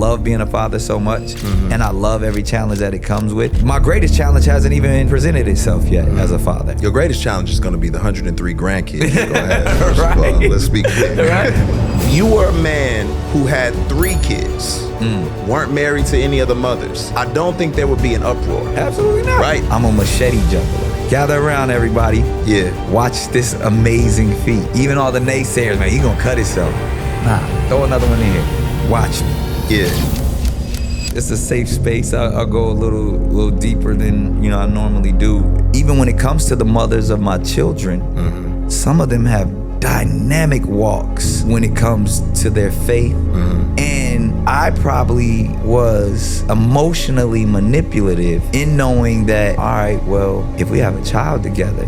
love being a father so much, and I love every challenge that it comes with. My greatest challenge hasn't even presented itself yet as a father. Your greatest challenge is going to be the 103 grandkids you're going to have first of all. Let's be clear. Right. You were a man who had 3 kids, weren't married to any other mothers. I don't think there would be an uproar. Absolutely not. Right. I'm a machete juggler. Gather around, everybody. Yeah. Watch this amazing feat. Even all the naysayers, man, he gonna cut himself. Nah, throw another one in here. Watch me. Yeah. It's a safe space. I'll go a little deeper than I normally do. Even when it comes to the mothers of my children, some of them have dynamic walks when it comes to their faith. And I probably was emotionally manipulative in knowing that, all right, well, if we have a child together,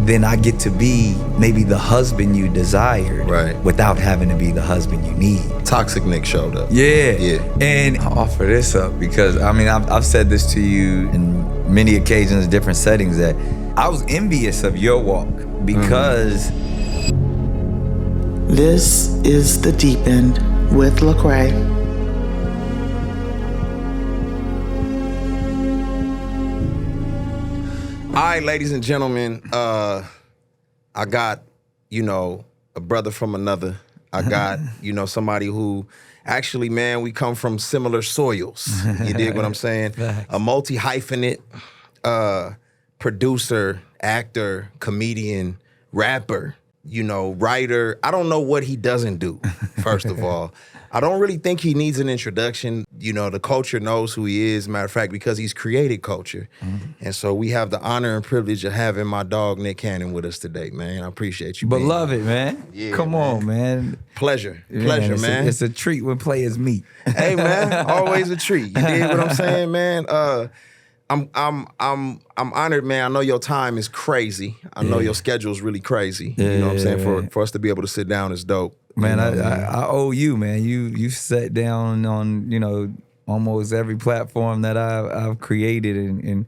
then I get to be maybe the husband you desired, right, without having to be the husband you need. Toxic Nick showed up. Yeah. And I offer this up because, I mean, I've said this to you in many occasions, different settings, that I was envious of your walk because This is The Deep End with Lecrae. All right, ladies and gentlemen, I got, a brother from another. I got, somebody who actually, man, we come from similar soils. You dig what I'm saying? A multi-hyphenate producer, actor, comedian, rapper, writer. I don't know what he doesn't do, first of all. I don't really think he needs an introduction. The culture knows who he is, matter of fact, because he's created culture. And so we have the honor and privilege of having my dog, Nick Cannon, with us today, man. I appreciate you being Beloved, here. man. Yeah, Come on, man. Pleasure, Man. man. It's a treat when players meet. Hey, man, always a treat. You dig what I'm saying, man? I'm honored, man. I know your time is crazy. I know your schedule is really crazy. You know what I'm saying? For us to be able to sit down is dope. Man, I owe you, man. You sat down on, almost every platform that I've created and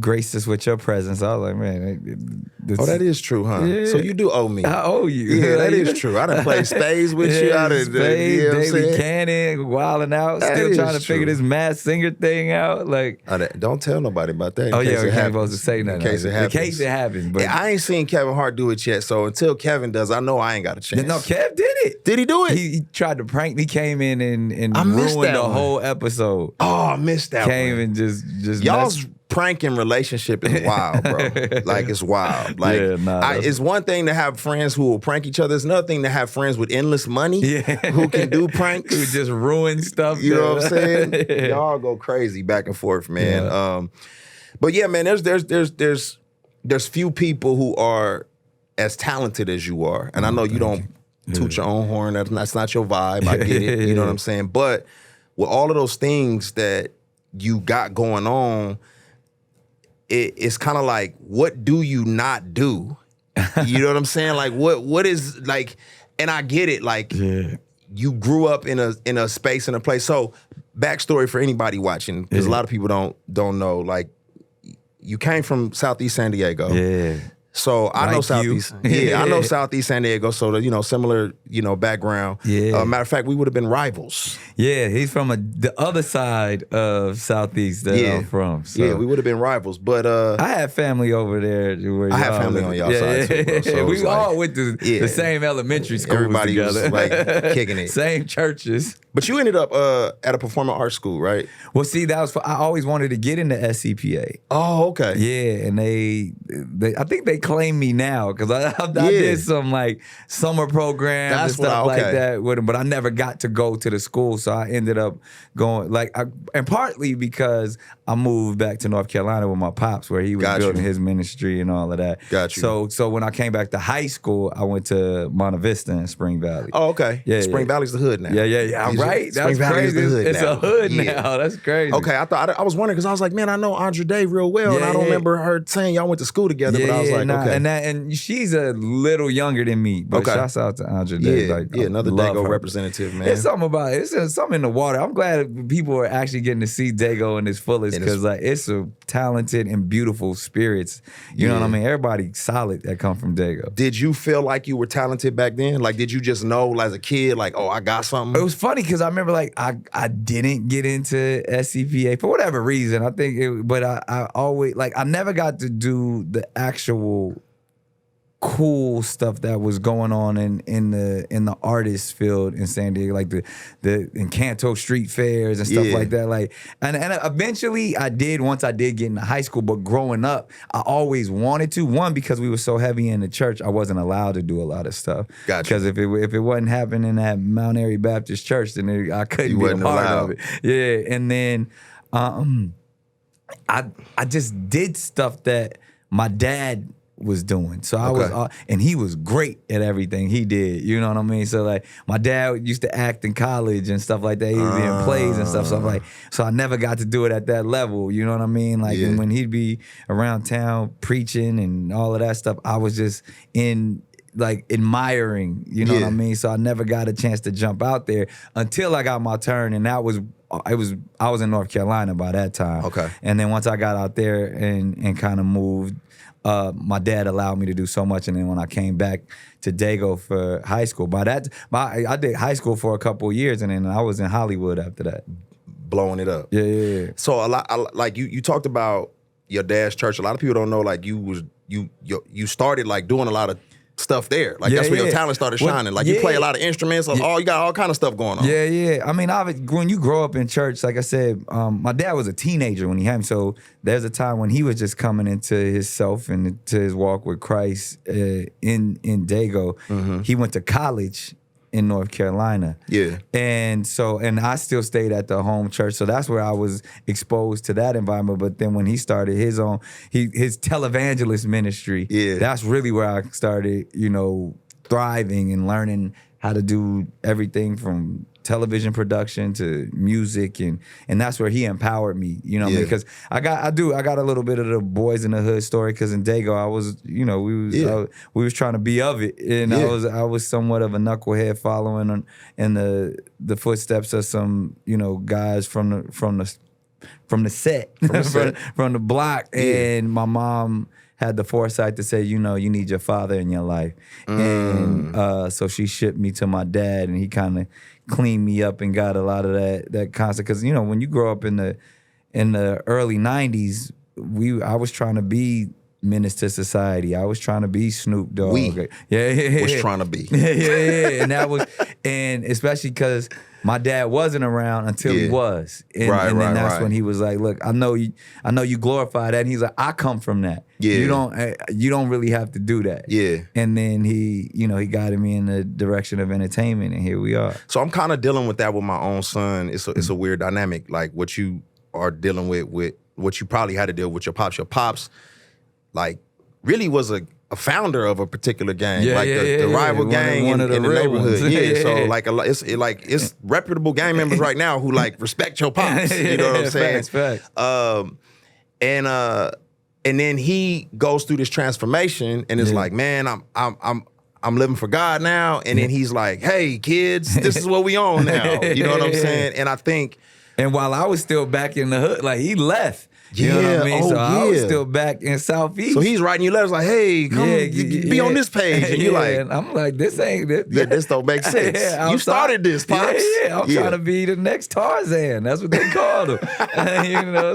graced us with your presence. I was like, man. That is true, huh? Yeah. So you do owe me. I owe you. Yeah, that is true. I done played spades with you. I done, David Cannon, wilding out, That still is trying to figure true. this Masked Singer thing out. Like, don't tell nobody about that. we ain't supposed to say nothing. In case it happens. In case it happens. But I ain't seen Kevin Hart do it yet, so until Kevin does, I know I ain't got a chance. No, Kev did it. Did he do it? He tried to prank me, came in and I missed ruined that the one. whole episode. Oh, I missed that Came one. and just Y'all's pranking relationship is wild, bro. Like, it's wild. Like, it's one thing to have friends who will prank each other. It's another thing to have friends with endless money who can do pranks. Who just ruin stuff. You know what I'm saying? Y'all go crazy back and forth, man. Yeah. But yeah, man, there's few people who are as talented as you are. And I know you don't toot your own horn. That's not your vibe. I get it. You know what I'm saying? But with all of those things that you got going on, it's kind of like, what do you not do? You know what I'm saying? Like, what is, like, and I get it, like, you grew up in a space, in a place. So, backstory for anybody watching, because a lot of people don't know, like, you came from Southeast San Diego. Yeah. So I know Southeast. I know Southeast San Diego. So similar, background. Yeah. Matter of fact, we would have been rivals. Yeah, he's from the other side of Southeast that I'm from. So. Yeah, we would have been rivals. But I had family over there. Where I have family on y'all side too, bro. So we all went to the same elementary schools Everybody together. was like kicking it. Same churches. But you ended up at a performing arts school, right? Well, see, I always wanted to get into SCPA. Oh, okay. Yeah, and they I think they claim me now because I did some like summer programs and stuff like that with them, but I never got to go to the school, so I ended up going and partly because I moved back to North Carolina with my pops, where he was building his ministry and all of that. Got you. So when I came back to high school, I went to Monte Vista in Spring Valley. Oh, okay. Yeah, Spring Valley's the hood now. Yeah. Right? That's crazy. It's a hood now. That's crazy. Okay, I was wondering because I was like, man, I know Andre Day real well, and I don't remember her saying y'all went to school together. But I was like, okay. And she's a little younger than me. But shouts out to Andre Day. Yeah, another Dago representative, man. It's something about it. It's something in the water. I'm glad people are actually getting to see Dago in his fullest because it's a talented and beautiful spirits. You know what I mean? Everybody solid that come from Dago. Did you feel like you were talented back then? Like, did you just know as a kid, like, oh, I got something? It was funny because I remember like I didn't get into SCPA for whatever reason. I think but I always like I never got to do the actual cool stuff that was going on in the artist field in San Diego, like the Encanto street fairs and stuff like that. Like and eventually I did once I did get into high school, but growing up I always wanted to. One, because we were so heavy in the church, I wasn't allowed to do a lot of stuff. Gotcha. Because if it wasn't happening at Mount Airy Baptist Church, then I couldn't be a part of it. Yeah, and then I just did stuff that my dad was doing. So I was, and he was great at everything he did. You know what I mean? So like my dad used to act in college and stuff like that. He was in plays and stuff. So I'm like, so I never got to do it at that level. You know what I mean? Like and when he'd be around town preaching and all of that stuff, I was just in like admiring, you know what I mean? So I never got a chance to jump out there until I got my turn, and I was in North Carolina by that time. Okay. And then once I got out there and kind of moved, my dad allowed me to do so much, and then when I came back to Dago for high school, I did high school for a couple of years, and then I was in Hollywood after that, blowing it up. Yeah. So like you talked about your dad's church. A lot of people don't know like you started like doing a lot of stuff there. Like that's where your talent started shining. Like you play a lot of instruments. You got all kind of stuff going on. Yeah. I mean, when you grow up in church, like I said, my dad was a teenager when he had me. So there's a time when he was just coming into himself and into his walk with Christ in Dago. Mm-hmm. He went to college in North Carolina. Yeah. And I still stayed at the home church. So that's where I was exposed to that environment. But then when he started his televangelist ministry, that's really where I started, thriving and learning how to do everything from television production to music, and that's where he empowered me, because I got a little bit of the Boys in the Hood story, because in Dago I was, we was trying to be of it, and I was somewhat of a knucklehead following in the footsteps of some guys from the set, from the block, and my mom had the foresight to say, you need your father in your life. And so she shipped me to my dad, and he kind of cleaned me up and got a lot of that concept. Because, when you grow up in the early 90s, I was trying to be Menace to Society. I was trying to be Snoop Dogg. Was trying to be. And that was, and especially because my dad wasn't around until he was. And then that's when he was like, look, I know you glorify that. And he's like, I come from that. Yeah. You don't really have to do that. Yeah. And then he guided me in the direction of entertainment, and here we are. So I'm kind of dealing with that with my own son. It's a weird dynamic, like what you are dealing with what you probably had to deal with your pops. Your pops, like, really was a founder of a particular gang, the rival gang in the neighborhood. So it's reputable gang members right now who like respect your pops. You know what I'm saying? Facts. And then he goes through this transformation, and it's like, man, I'm living for God now. And then he's like, hey kids, this is what we own now. You know what I'm saying? And I think, and while I was still back in the hood, like he left. You know what I mean? So I was still back in Southeast. So he's writing you letters like, hey, come be on this page. And you're like, and I'm like, this ain't this. This don't make sense. You started this, Pops. I'm trying to be the next Tarzan. That's what they called him.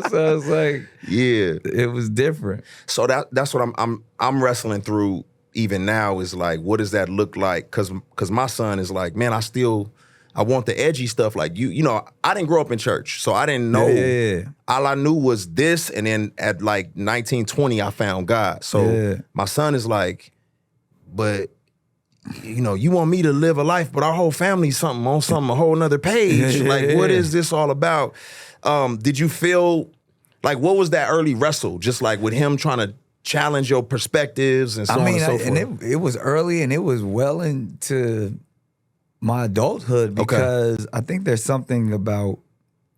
So it's like, it was different. So that's what I'm wrestling through even now, is like, what does that look like? Cause my son is like, man, I want the edgy stuff. Like, I didn't grow up in church, so I didn't know. All I knew was this, and then at like 19, 20, I found God. So my son is like, but, you want me to live a life, but our whole family's a whole nother page. Like, what is this all about? Did you feel, like, what was that early wrestle? Just like with him trying to challenge your perspectives and so on and so forth? And it was early, and it was well into my adulthood, because I think there's something about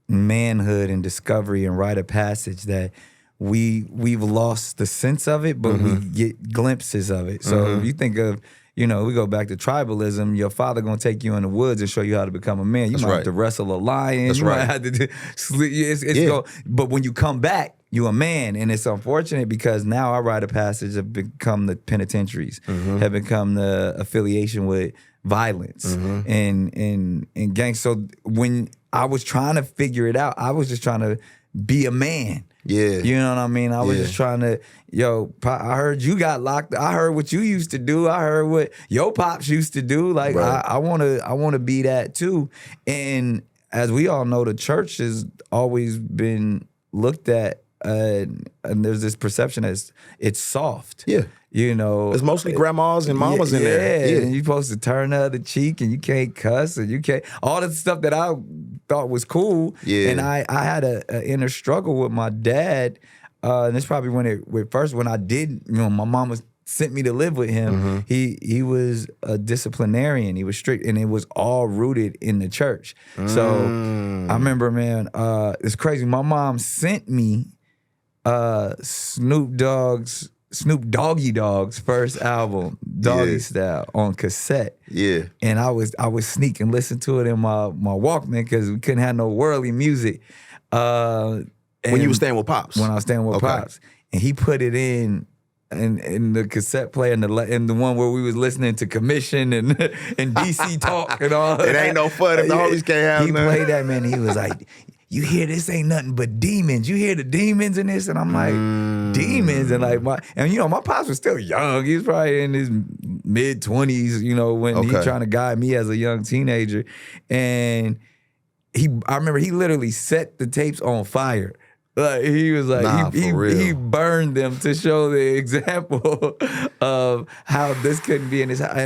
manhood and discovery and rite of passage that we've lost the sense of it, but we get glimpses of it. So if you think of, we go back to tribalism, your father gonna take you in the woods and show you how to become a man. You might have to wrestle a lion. Might have to do, but when you come back, you a man. And it's unfortunate because now our rite of passage have become the penitentiaries, have become the affiliation with violence and gang. So when I was trying to figure it out, I was just trying to be a man. Yeah. You know what I mean? I was just trying to, I heard you got locked. I heard what you used to do. I heard what your pops used to do. Like, right. I wanna be that too. And as we all know, the church has always been looked at, and there's this perception that it's soft. Yeah. You know, it's mostly grandmas and mamas in there. Yeah, and you're supposed to turn the other cheek, and you can't cuss, and you can't all the stuff that I thought was cool. Yeah, and I had a inner struggle with my dad, and it's probably when I did. My mom sent me to live with him. He was a disciplinarian. He was strict, and it was all rooted in the church. So I remember, man, it's crazy. My mom sent me Snoop Doggy Dogg's first album, Doggy Style, on cassette. Yeah. And I would sneak and listen to it in my Walkman because we couldn't have no worldly music. When you were staying with Pops? When I was staying with Pops. And he put it in the cassette player and the one where we was listening to Commission and DC Talk and all. It ain't no fun if the homies can't have He nothing. played that, man. He was like, you hear this ain't nothing but demons. You hear the demons in this? And I'm like, demons? And like my pops was still young. He was probably in his mid-20s, when he trying to guide me as a young teenager. And I remember he literally set the tapes on fire. Like he was like he burned them to show the example of how this couldn't be in his house.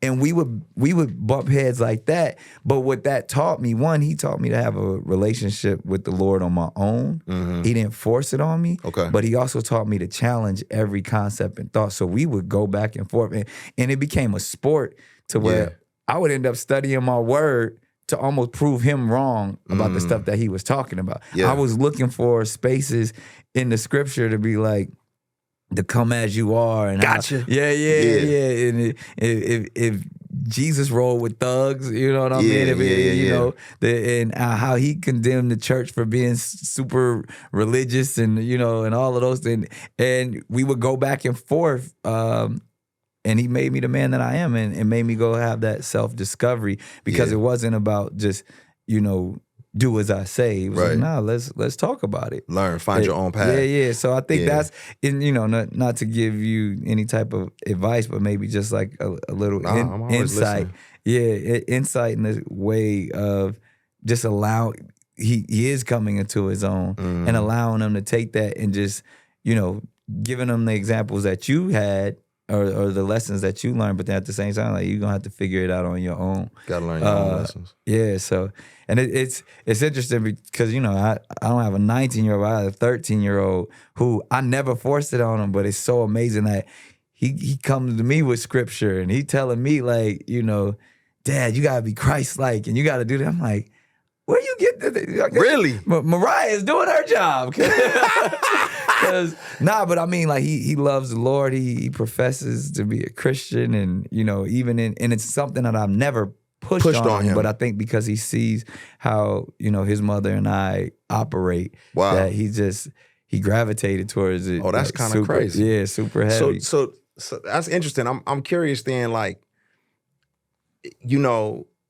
And we would bump heads like that. But what that taught me, one, he taught me to have a relationship with the Lord on my own. He didn't force it on me. Okay. But he also taught me to challenge every concept and thought. So we would go back and forth. And it became a sport to where I would end up studying my word to almost prove him wrong about the stuff that he was talking about. Yeah. I was looking for spaces in the scripture to be like, to come as you are. And gotcha. Yeah. And if Jesus rolled with thugs, you know what I mean? And how he condemned the church for being super religious and, and all of those things. And we would go back and forth. And he made me the man that I am and made me go have that self-discovery because it wasn't about just, do as I say. It was like, nah, let's talk about it. Learn, find your own path. Yeah. So I think that's, not to give you any type of advice, but maybe just like a little insight. Listening. Insight in the way of just allowing, he is coming into his own and allowing him to take that and just, giving them the examples that you had or the lessons that you learned, but then at the same time, like you're gonna have to figure it out on your own. Gotta learn your own lessons. Yeah, so and it's interesting because I don't have a 19-year-old, I have a 13-year-old who I never forced it on him, but it's so amazing that he comes to me with scripture and he telling me like, Dad, you gotta be Christ-like and you gotta do that. I'm like, where you get this? Really? Mariah is doing her job. But I mean, like he loves the Lord. He professes to be a Christian, and even and it's something that I've never pushed on him. But I think because he sees how his mother and I operate, that he gravitated towards it. Oh, that's kind of crazy. Yeah, super heavy. So that's interesting. I'm curious then, like,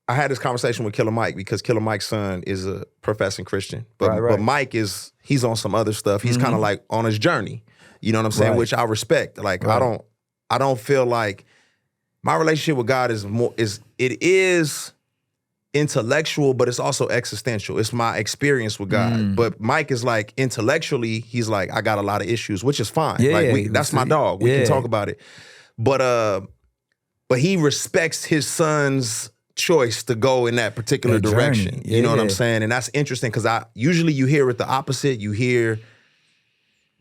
I had this conversation with Killer Mike because Killer Mike's son is a professing Christian. But Mike he's on some other stuff. He's kind of like on his journey. You know what I'm saying? Which I respect. Like I don't feel like my relationship with God it is intellectual, but it's also existential. It's my experience with God. But Mike is like intellectually, he's like, I got a lot of issues, which is fine. That's my dog. We can talk about it. But he respects his son's choice to go in that particular direction. You know what I'm saying? And that's interesting because usually you hear it the opposite. You hear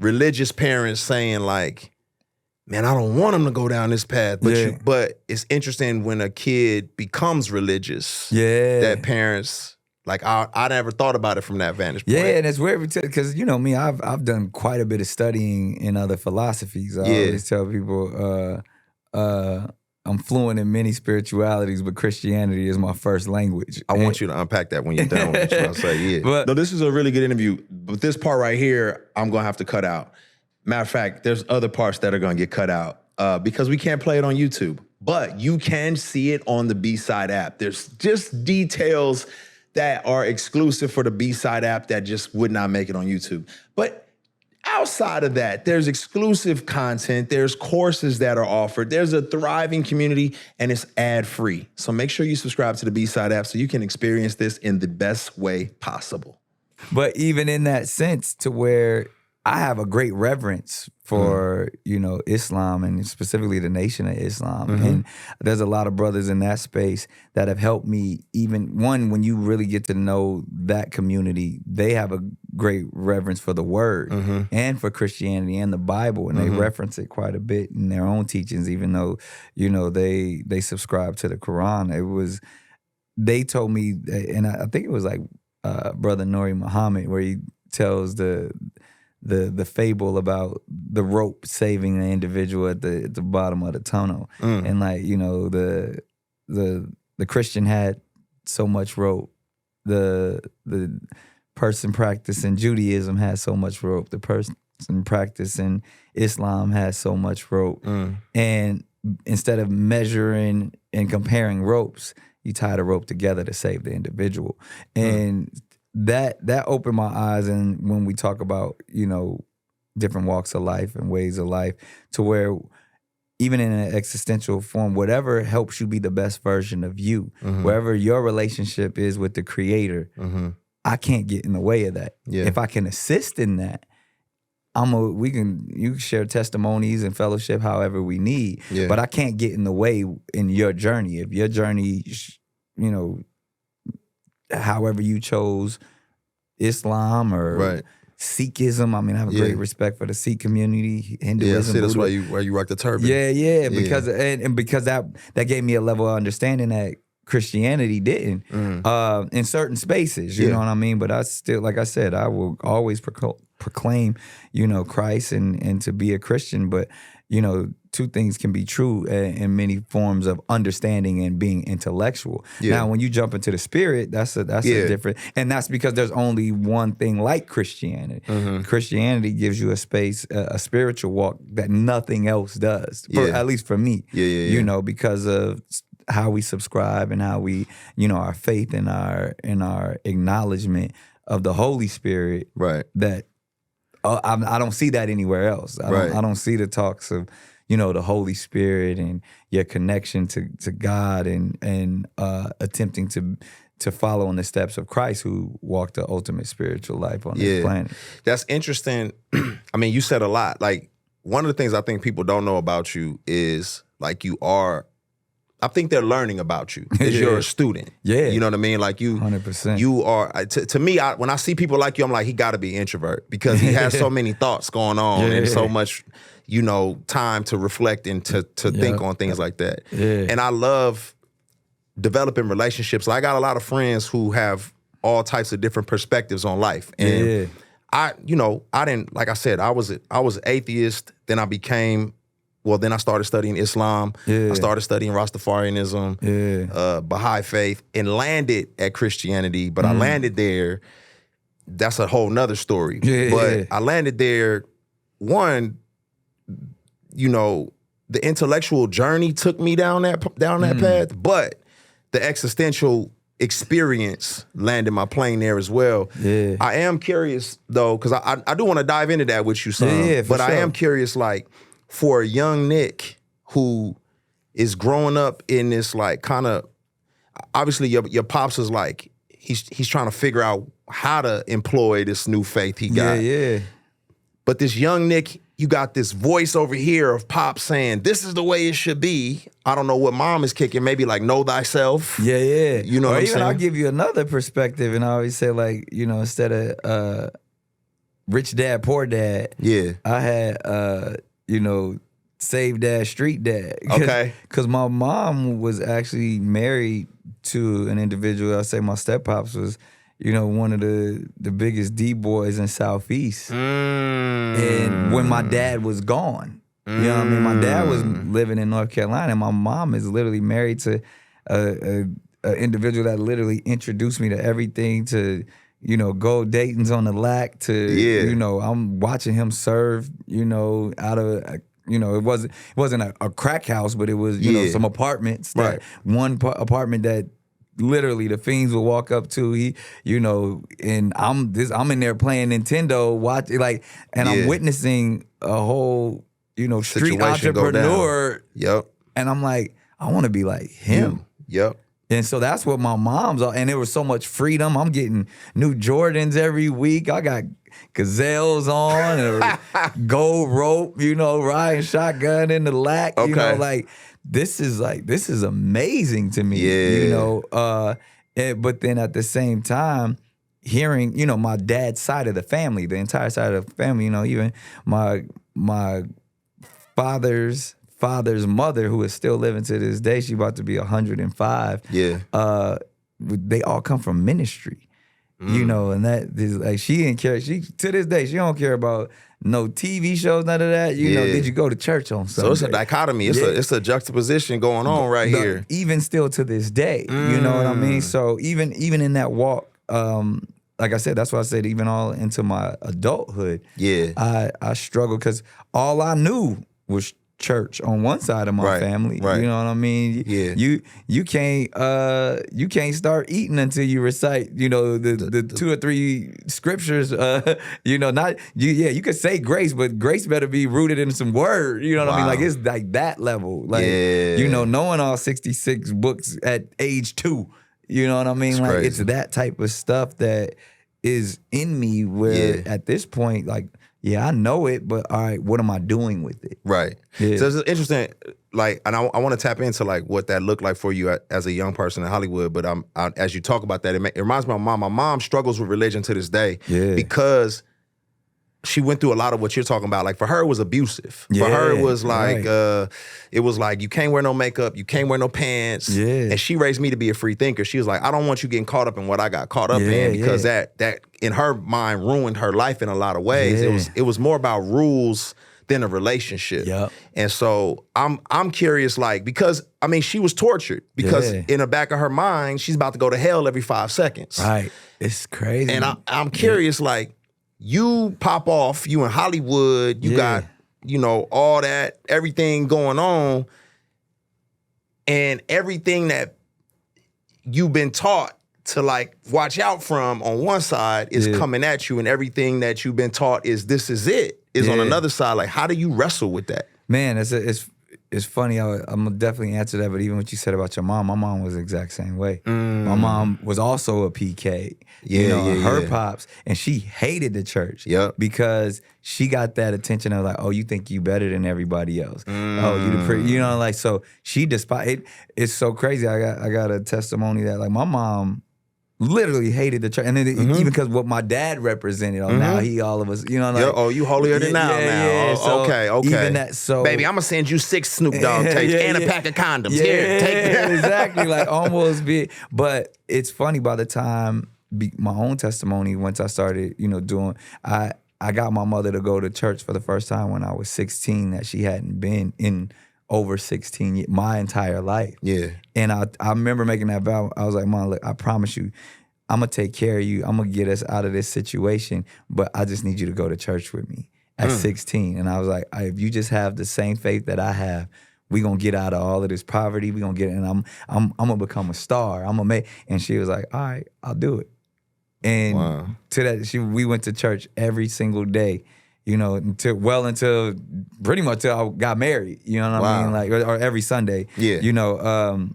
religious parents saying like, man, I don't want him to go down this path. But it's interesting when a kid becomes religious. Yeah. That parents, like I never thought about it from that vantage point. Yeah, and it's weird because me, I've done quite a bit of studying in other philosophies. I always tell people I'm fluent in many spiritualities, but Christianity is my first language. I want you to unpack that when you're done with what you say. No, this is a really good interview, but this part right here, I'm going to have to cut out. Matter of fact, there's other parts that are going to get cut out because we can't play it on YouTube. but you can see it on the BSIDE app. There's just details that are exclusive for the BSIDE app that just would not make it on YouTube. But outside of that, there's exclusive content, there's courses that are offered, there's a thriving community, and it's ad-free. So make sure you subscribe to the BSIDE app so you can experience this in the best way possible. But even in that sense, to where I have a great reverence for, Islam and specifically the Nation of Islam. And there's a lot of brothers in that space that have helped me even, one, when you really get to know that community, they have a great reverence for the word and for Christianity and the Bible. And they reference it quite a bit in their own teachings, even though, they subscribe to the Quran. They told me, and I think it was like Brother Nuri Muhammad, where he tells the fable about the rope saving the individual at the bottom of the tunnel. And the Christian had so much rope. The person practicing Judaism had so much rope. The person practicing Islam has so much rope. And instead of measuring and comparing ropes, you tie the rope together to save the individual. And that opened my eyes, and when we talk about, different walks of life and ways of life, to where even in an existential form, whatever helps you be the best version of you, wherever your relationship is with the Creator, I can't get in the way of that. If I can assist in that, you can share testimonies and fellowship however we need, but I can't get in the way in your journey. If your journey, however you chose Islam or Sikhism. I mean, I have a great respect for the Sikh community, Hinduism. Yeah, I see, that's Buddha. why you rock the turban. Yeah, because because that gave me a level of understanding that Christianity didn't in certain spaces. You know what I mean? But I still, like I said, I will always proclaim, Christ and to be a Christian. But two things can be true in many forms of understanding and being intellectual. Now, when you jump into the spirit, that's a different, and that's because there's only one thing like Christianity. Christianity gives you a space, a spiritual walk that nothing else does, at least for me. Because of how we subscribe and how we, our faith and our acknowledgement of the Holy Spirit. That I don't see that anywhere else. I don't see the talks of, the Holy Spirit and your connection to God and attempting to follow in the steps of Christ, who walked the ultimate spiritual life on this planet. That's interesting. I mean, you said a lot. Like, one of the things I think people don't know about you is, like, I think they're learning about you as you're a student. You know what I mean? Like, you 100%. You are, to me, when I see people like you, I'm like, he got to be introvert, because he has so many thoughts going on and so much, time to reflect and to think on things like that. And I love developing relationships. I got a lot of friends who have all types of different perspectives on life. And I didn't, like I said, I was an atheist. Then then I started studying Islam. I started studying Rastafarianism, Baha'i faith, and landed at Christianity. But I landed there, that's a whole nother story. But I landed there, one, the intellectual journey took me down that path, but the existential experience landed my plane there as well. I am curious, though, because I do want to dive into that with you, son. But I am curious, like, for a young Nick who is growing up in this, like, kind of, obviously your pops is like, he's trying to figure out how to employ this new faith he got. But this young Nick, you got this voice over here of Pop saying, this is the way it should be. I don't know what mom is kicking, maybe like know thyself. You know what I'm saying? I'll give you another perspective, and I always say, like, instead of rich dad, poor dad, I had, save dad, street dad. Because my mom was actually married to an individual. I say my step-pops was, one of the biggest D-boys in Southeast. And when my dad was gone, you know what I mean? My dad was living in North Carolina, and my mom is literally married to an individual that literally introduced me to everything, to, gold Dayton's on the lack, to, I'm watching him serve, out of you know, it wasn't a crack house, but it was, you know, some apartments. That one apartment that literally the fiends will walk up to. You know, and I'm in there playing Nintendo, and I'm witnessing a whole, you know, street Situation entrepreneur. Yep. And I'm like, I want to be like him. Yep. And so that's what my mom's, and there was so much freedom. I'm getting new Jordans every week. I got gazelles on, or gold rope, you know, riding shotgun in the lack. You know, like this is amazing to me. You know, but then at the same time, hearing, you know, my dad's side of the family, the entire side of the family, you know, even my father's mother, who is still living to this day, she about to be 105. Yeah. They all come from ministry. You know, and that is like, she didn't care. She, to this day, she don't care about no TV shows, none of that. You know, did you go to church on Sunday? So it's a dichotomy. It's a juxtaposition going on here. Even still to this day, you know what I mean? So even in that walk, like I said, that's why I said even all into my adulthood, I struggled because all I knew was church on one side of my family. You know what I mean? You can't start eating until you recite, you know, the 2 or 3 scriptures. You know, you could say grace, but grace better be rooted in some word. You know what I mean? Like, it's like that level. Like, you know, knowing all 66 books at age 2. You know what I mean? It's like crazy. It's that type of stuff that is in me where at this point, like, I know it, but all right, what am I doing with it? Right. Yeah. So it's interesting, like, and I want to tap into like what that looked like for you as a young person in Hollywood. But as you talk about that, it reminds me of my mom. My mom struggles with religion to this day because she went through a lot of what you're talking about. Like, for her, it was abusive. For her, it was like, you can't wear no makeup, you can't wear no pants. And she raised me to be a free thinker. She was like, I don't want you getting caught up in what I got caught up in, because that in her mind ruined her life in a lot of ways. It was more about rules than a relationship. And so I'm curious, like, because I mean, she was tortured because in the back of her mind, she's about to go to hell every 5 seconds. Right. It's crazy. And I'm curious, like, you pop off, you in Hollywood, you got, you know, all that, everything going on, and everything that you've been taught to, like, watch out from on one side is coming at you, and everything that you've been taught is this is it, is on another side. Like, how do you wrestle with that? Man, it's funny. I'm gonna definitely answer that, but even what you said about your mom, my mom was the exact same way. My mom was also a PK. Her pops, and she hated the church because she got that attention of like, oh, you think you better than everybody else. Oh, you the pretty, you know, like, so she despised it. It's so crazy. I got a testimony that, like, my mom literally hated the church, and then even because what my dad represented. Oh, now he all of us, you know. Like, oh, you holier than now. So okay. Even that, so baby, I'm gonna send you 6 Snoop Dogg tapes and a pack of condoms. Here, take that. Exactly, like almost big. But it's funny, by the time my own testimony, once I started, you know, doing, I got my mother to go to church for the first time when I was 16, that she hadn't been in over 16 years, my entire life. And I remember making that vow. I was like, Mom, look, I promise you, I'm going to take care of you. I'm going to get us out of this situation, but I just need you to go to church with me at 16. And I was like, if you just have the same faith that I have, we going to get out of all of this poverty. We going to get it, and I'm going to become a star. I'm going to make, and she was like, all right, I'll do it. And to that, we went to church every single day, you know, until pretty much till I got married. You know what I mean? Like, or every Sunday. You know,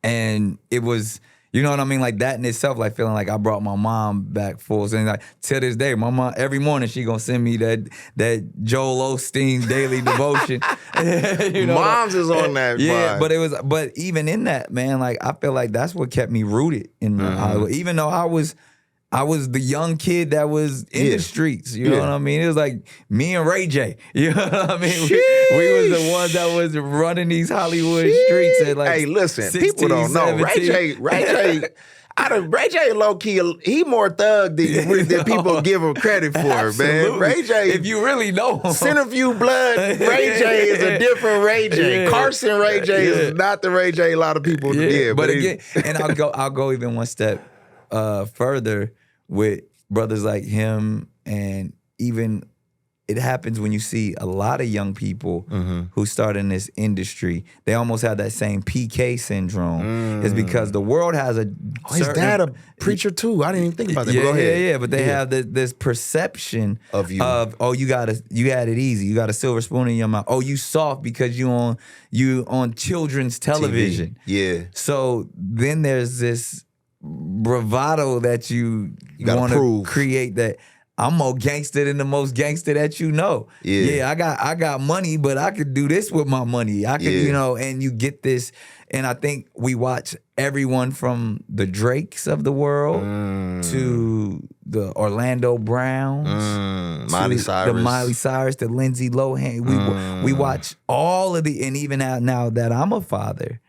and it was, you know what I mean? Like, that in itself, like, feeling like I brought my mom back full. So, like, to this day, my mom, every morning, she gonna send me that Joel Osteen daily devotion. You know, Moms is on that. Yeah, vibe. But even in that, man, like, I feel like that's what kept me rooted in Hollywood. Even though I was the young kid that was in the streets. You know what I mean? It was like me and Ray J. You know what I mean? We was the ones that was running these Hollywood streets at, like, hey, listen, 16, people don't know. 17. Ray J low key, he more thug than people give him credit for, man. Ray J, if you really know him. Centerview blood, Ray J is a different Ray J. Carson Ray J is not the Ray J a lot of people did. But again, and I'll go even one step further with brothers like him, and even it happens when you see a lot of young people who start in this industry. They almost have that same PK syndrome. It's because the world has a His dad a preacher too. I didn't even think about that. Yeah, Go ahead. yeah. But they have this perception Of you. Oh, you had it easy. You got a silver spoon in your mouth. Oh, you soft because you on children's television. Yeah. So then there's this bravado that you gotta want to prove. create that I'm more gangster than the most gangster that you know. Yeah. I got money, but I could do this with my money. I could, and you get this. And I think we watch everyone from the Drakes of the world to the Orlando Browns, Miley to Cyrus. the Miley Cyrus, the Lindsay Lohan. We watch all of the, and even now that I'm a father,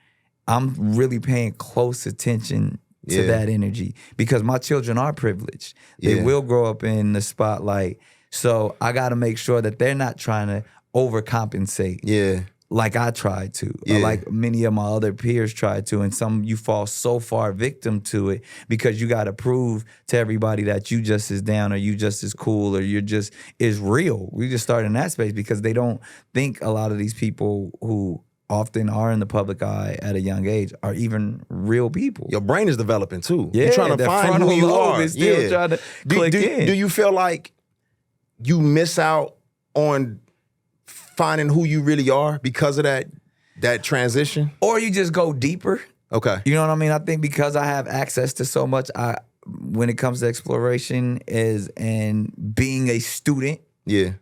I'm really paying close attention to that energy because my children are privileged. They will grow up in the spotlight. So I got to make sure that they're not trying to overcompensate. Yeah. Like I tried to, or like many of my other peers tried to, and you fall so far victim to it because you got to prove to everybody that you just as down, or you just as cool, or you're just is real. We just start in that space because they don't think a lot of these people who often are in the public eye at a young age are even real people. Your brain is developing too. Yeah, You're trying to that find frontal who you lobe are. is still trying to click in. Do you feel like you miss out on finding who you really are because of that transition? Or you just go deeper. Okay. You know what I mean? I think because I have access to so much, when it comes to exploration and being a student, Yeah.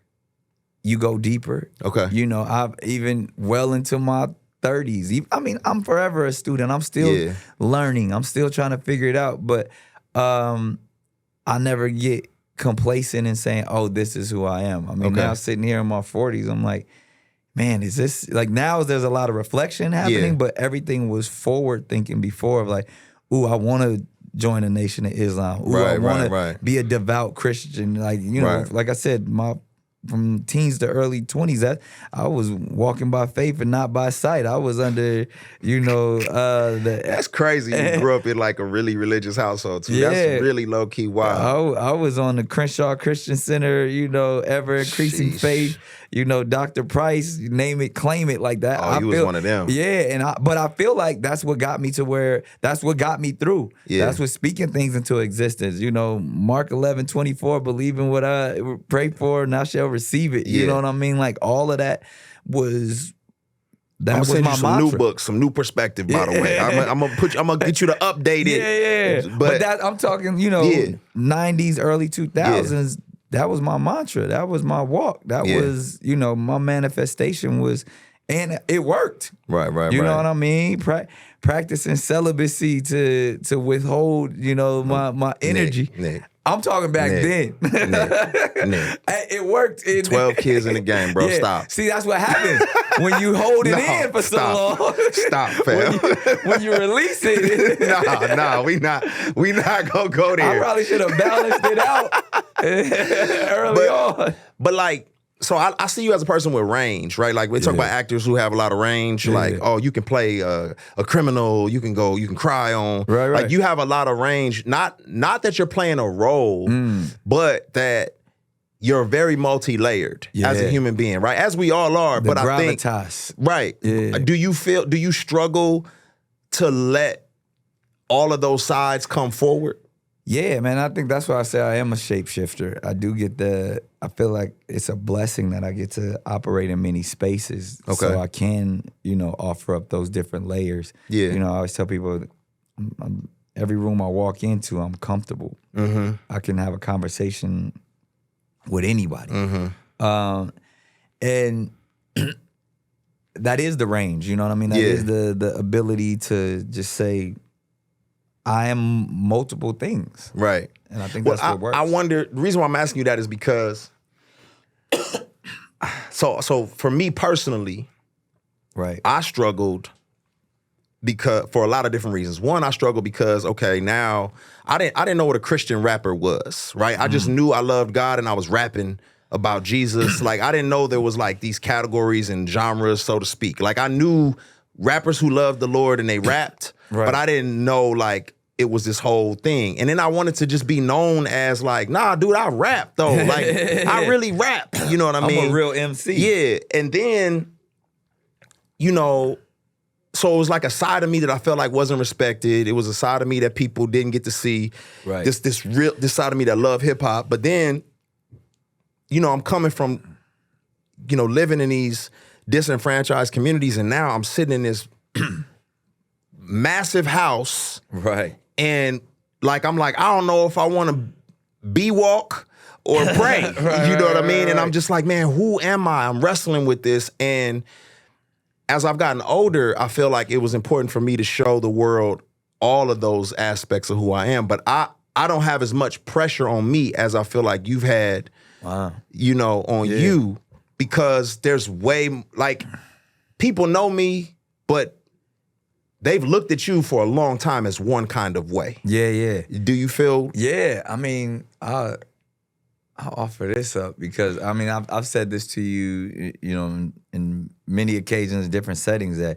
you go deeper. Okay. I've even well into my 30s. I mean, I'm forever a student. I'm still learning. I'm still trying to figure it out. But I never get complacent in saying, oh, this is who I am. I mean, now sitting here in my 40s, I'm like, man, is this, like now there's a lot of reflection happening, but everything was forward thinking before of like, ooh, I want to join the Nation of Islam. Ooh, I want to be a devout Christian. Like, like I said, from teens to early 20s, that I was walking by faith and not by sight. I was under, That's crazy. You grew up in like a really religious household too. Yeah. That's really low key wild. I was on the Crenshaw Christian Center, ever increasing faith. Dr. Price, you name it, claim it, like that. Oh, you was one of them. Yeah, but I feel like that's what got me to where, that's what got me through. Yeah. That's what speaking things into existence. Mark 11:24, believe in what I pray for, and I shall receive it. You know what I mean? Like all of that was. That I'm was gonna send my you some mantra. new books, some new perspective. By the way, I'm gonna get you to update it. Yeah. But that, I'm talking, 90s, early 2000s. That was my mantra. That was my walk. That was, my manifestation was, and it worked. Right. You know what I mean? Practicing celibacy to withhold, my energy. Nick. I'm talking back then. Nick. It worked. 12 kids in the game, bro. Stop. See, that's what happens when you hold it in for so long. Stop, fam. when you release it. Nah, we not gonna go there. I probably should have balanced it out early on. But like, so I see you as a person with range, right? Like we talk about actors who have a lot of range. Like, oh, you can play a criminal. You can cry on. Right. Like you have a lot of range. Not that you're playing a role, but that you're very multi-layered as a human being, right? As we all are. But I think, right? Yeah. Do you struggle to let all of those sides come forward? Yeah, man, I think that's why I say I am a shapeshifter. I do get I feel like it's a blessing that I get to operate in many spaces. Okay. So I can, offer up those different layers. Yeah. I always tell people, every room I walk into, I'm comfortable. Mm-hmm. I can have a conversation with anybody. Mm-hmm. And that is the range, you know what I mean? That is the ability to just say, I am multiple things. Right. And I think that's what works. I wonder, the reason why I'm asking you that is because, so for me personally, right, I struggled for a lot of different reasons. One, I struggled because, now I didn't know what a Christian rapper was, right? I just knew I loved God and I was rapping about Jesus. Like, I didn't know there was like these categories and genres, so to speak. Like, I knew rappers who loved the Lord and they rapped, but I didn't know like it was this whole thing. And then I wanted to just be known as like, nah, dude, I rap though. Like, I really rap. You know what I mean? I'm a real MC. Yeah. And then, you know, so it was like a side of me that I felt like wasn't respected. It was a side of me that people didn't get to see. Right. This side of me that loved hip hop. But then, you know, I'm coming from, you know, living in these disenfranchised communities, and now I'm sitting in this massive house. Right. And like, I'm like, I don't know if I want to be-walk or pray. You know what I mean? And I'm just like, man, who am I? I'm wrestling with this. And as I've gotten older, I feel like it was important for me to show the world all of those aspects of who I am. But I don't have as much pressure on me as I feel like you've had, you know, on you, because there's like, people know me, but they've looked at you for a long time as one kind of way. Yeah. Do you feel? Yeah, I mean, I'll offer this up because, I mean, I've said this to you, you know, in many occasions, different settings, that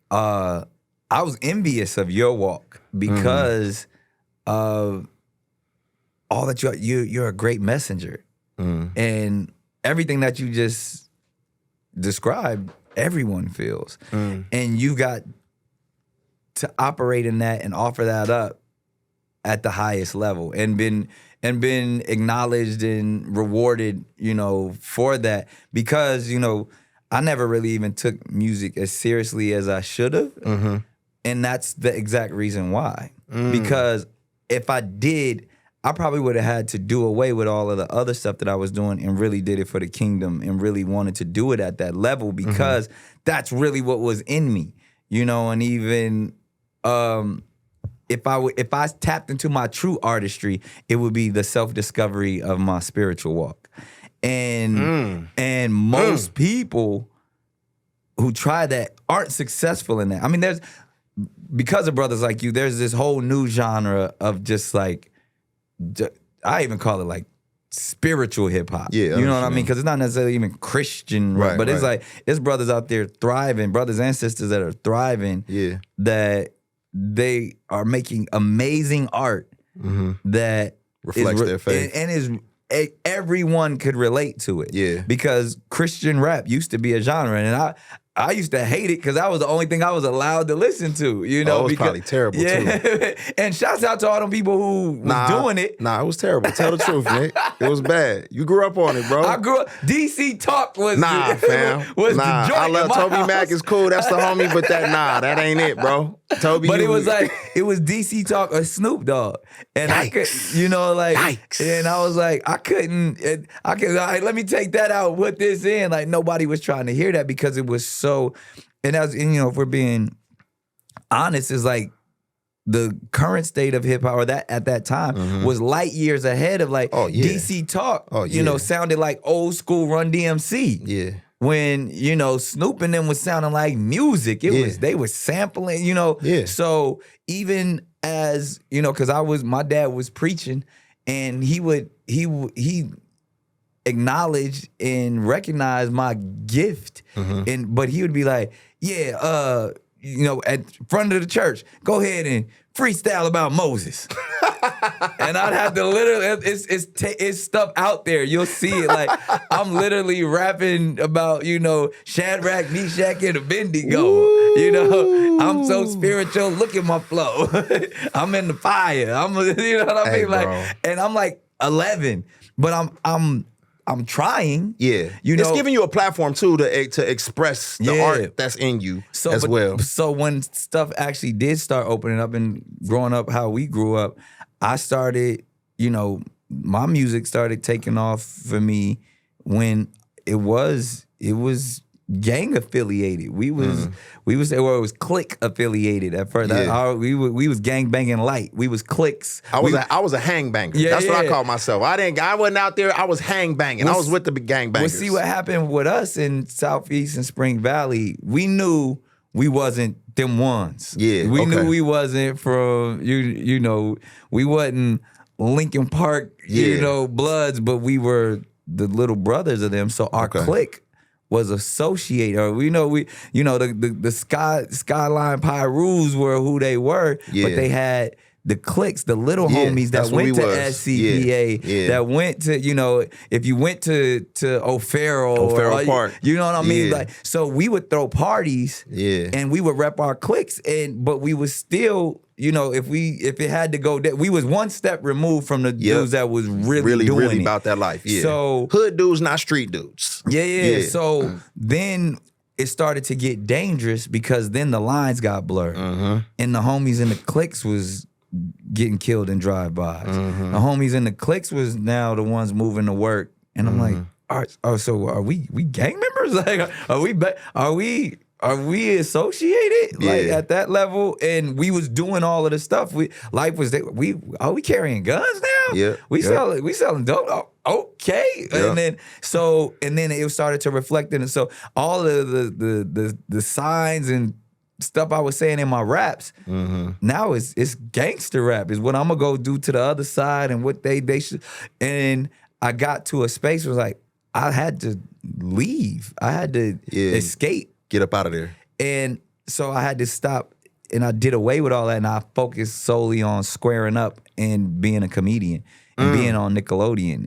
I was envious of your walk because of all that you're a great messenger. And everything that you just described, everyone feels. And you got to operate in that and offer that up at the highest level and been acknowledged and rewarded, you know, for that. Because, you know, I never really even took music as seriously as I should have. And that's the exact reason why. Because if I did, I probably would have had to do away with all of the other stuff that I was doing and really did it for the kingdom and really wanted to do it at that level, because that's really what was in me, you know. And even if I tapped into my true artistry, it would be the self-discovery of my spiritual walk. And most people who try that aren't successful in that. I mean, because of brothers like you, there's this whole new genre of just like, I even call it like spiritual hip hop. Yeah, you know what I mean? Because it's not necessarily even Christian, right? But it's like, it's brothers out there thriving, brothers and sisters that are thriving. Yeah, that they are making amazing art that reflects their faith and is. Everyone could relate to it. Yeah, because Christian rap used to be a genre, and I used to hate it because that was the only thing I was allowed to listen to, you know. It was probably terrible, too. And shouts out to all them people who was doing it. Nah, it was terrible. Tell the truth, Nick. It was bad. You grew up on it, bro. I grew up. DC Talk was fam. Was the joint I love Toby house. Mac is cool. That's the homie, but that ain't it, bro. Toby, but it was like, it was DC Talk or Snoop Dogg. And Yikes. I could, you know, like, Yikes. And I was like, I couldn't, like, let me take that out, put this in. Like, nobody was trying to hear that because it was so, and you know, if we're being honest, it's like the current state of hip hop, or that at that time, was light years ahead of like DC Talk. You know, sounded like old school Run DMC. Yeah. When, you know, Snoop and them was sounding like music. It was, they were sampling, you know. Yeah. So even as, you know, because my dad was preaching, and he acknowledged and recognized my gift. But he would be like, you know, at front of the church, go ahead and freestyle about Moses. And I'd have to literally, it's stuff out there. You'll see it. Like, I'm literally rapping about, you know, Shadrach, Meshach, and Abednego. Ooh. You know, I'm so spiritual. Look at my flow. I'm in the fire. You know what I mean? Like, bro. And I'm like 11, but I'm trying. Yeah. You know, it's giving you a platform too to express the art that's in you as well. So when stuff actually did start opening up and growing up how we grew up, I started, you know, my music started taking off for me when it was gang affiliated. We was it was clique affiliated at first. Yeah. We was gang banging light. We was cliques. I was a hang banger. Yeah, that's what I called myself. I wasn't out there. I was hang banging. I was with the gang bangers. Well, see what happened with us in Southeast and Spring Valley. We knew we wasn't them ones. Yeah, we knew we wasn't from you know, we wasn't Lincoln Park, you know, Bloods, but we were the little brothers of them. So our clique was associated, or the Skyline Pyrus were who they were, but they had the cliques, the little Yeah, homies that that's what went we to was. SCPA, Yeah. that went to, you know, if you went to O'Farrell Park. you know what I mean? Yeah. Like, so we would throw parties, Yeah. and we would rep our cliques, but we was still, you know, if it had to go, we was one step removed from the dudes that was really doing really it. about that life. Yeah. So hood dudes, not street dudes. yeah. So then it started to get dangerous because then the lines got blurred, and the homies in the cliques was getting killed in drive-bys. The homies in the cliques was now the ones moving to work, and I'm like, so are we gang members? Like, are we associated like at that level? And we was doing all of the stuff. Life was there. We carrying guns now? Yeah. We selling dope. Oh, okay. Yeah. And then it started to reflect in it. So all of the signs and stuff I was saying in my raps, now it's gangster rap is what I'm gonna go do to the other side and what they should. And I got to a space where it was like I had to leave. I had to escape. Get up out of there. And so I had to stop, and I did away with all that, and I focused solely on squaring up and being a comedian and being on Nickelodeon.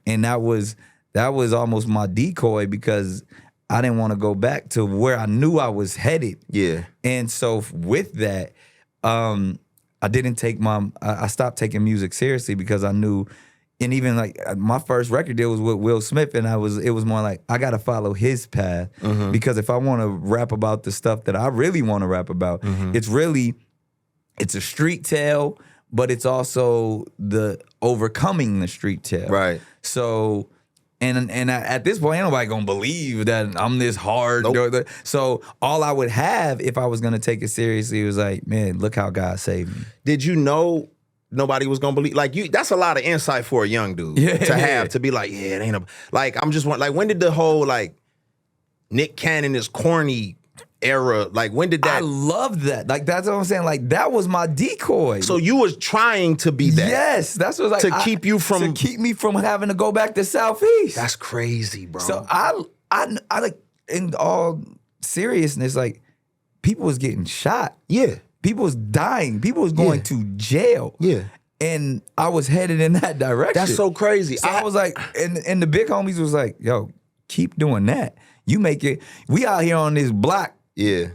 And that was almost my decoy because I didn't want to go back to where I knew I was headed. Yeah. And so with that, I didn't take I stopped taking music seriously because I knew. And even like my first record deal was with Will Smith, and it was more like I gotta follow his path because if I want to rap about the stuff that I really want to rap about, it's a street tale, but it's also the overcoming the street tale. Right. So. And at this point, ain't nobody gonna believe that I'm this hard. Nope. So all I would have if I was gonna take it seriously was like, man, look how God saved me. Did you know nobody was gonna believe? Like you, that's a lot of insight for a young dude to have, to be like, yeah, it ain't like I'm just like, when did the whole like Nick Cannon is corny era, like when did that? I love that. Like that's what I'm saying. Like that was my decoy. So you was trying to be that. Yes, that's what like to keep me from having to go back to Southeast. That's crazy, bro. So I like, in all seriousness, like people was getting shot. Yeah. People was dying. People was going to jail. Yeah. And I was headed in that direction. That's so crazy. So I was like, and the big homies was like, yo, keep doing that. You make it. We out here on this block. Yeah.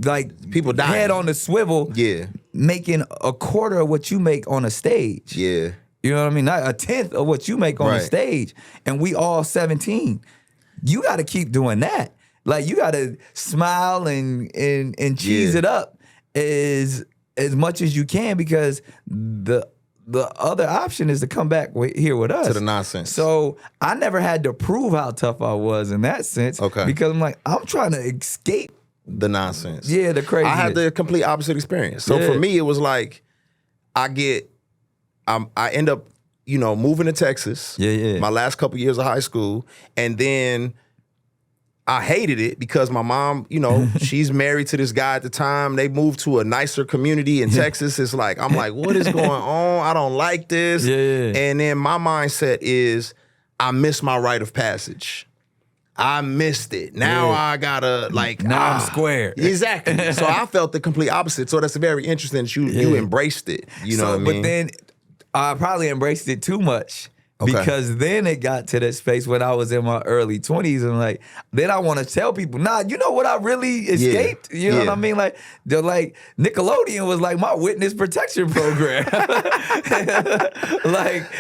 Like people dying. Head on the swivel. Yeah. Making a quarter of what you make on a stage. Yeah. You know what I mean? Not a tenth of what you make on a stage. And we all 17. You got to keep doing that. Like you got to smile and cheese it up as much as you can, because the other option is to come back here with us. To the nonsense. So I never had to prove how tough I was in that sense. Okay. Because I'm like, I'm trying to escape the nonsense. Yeah, the crazy. I had the complete opposite experience. So for me, it was like, I end up, moving to Texas. Yeah. My last couple years of high school. And then I hated it because my mom, she's married to this guy at the time. They moved to a nicer community in Texas. It's like, I'm like, what is going on? I don't like this. Yeah. And then my mindset is, I missed my rite of passage. I missed it. Now I gotta now I'm square. Exactly. So I felt the complete opposite. So that's very interesting that you embraced it. You know what I mean? But then I probably embraced it too much. Okay. Because then it got to that space when I was in my early 20s, and then I want to tell people, nah, you know what I really escaped? You know what I mean? Like, they're like, Nickelodeon was like my witness protection program.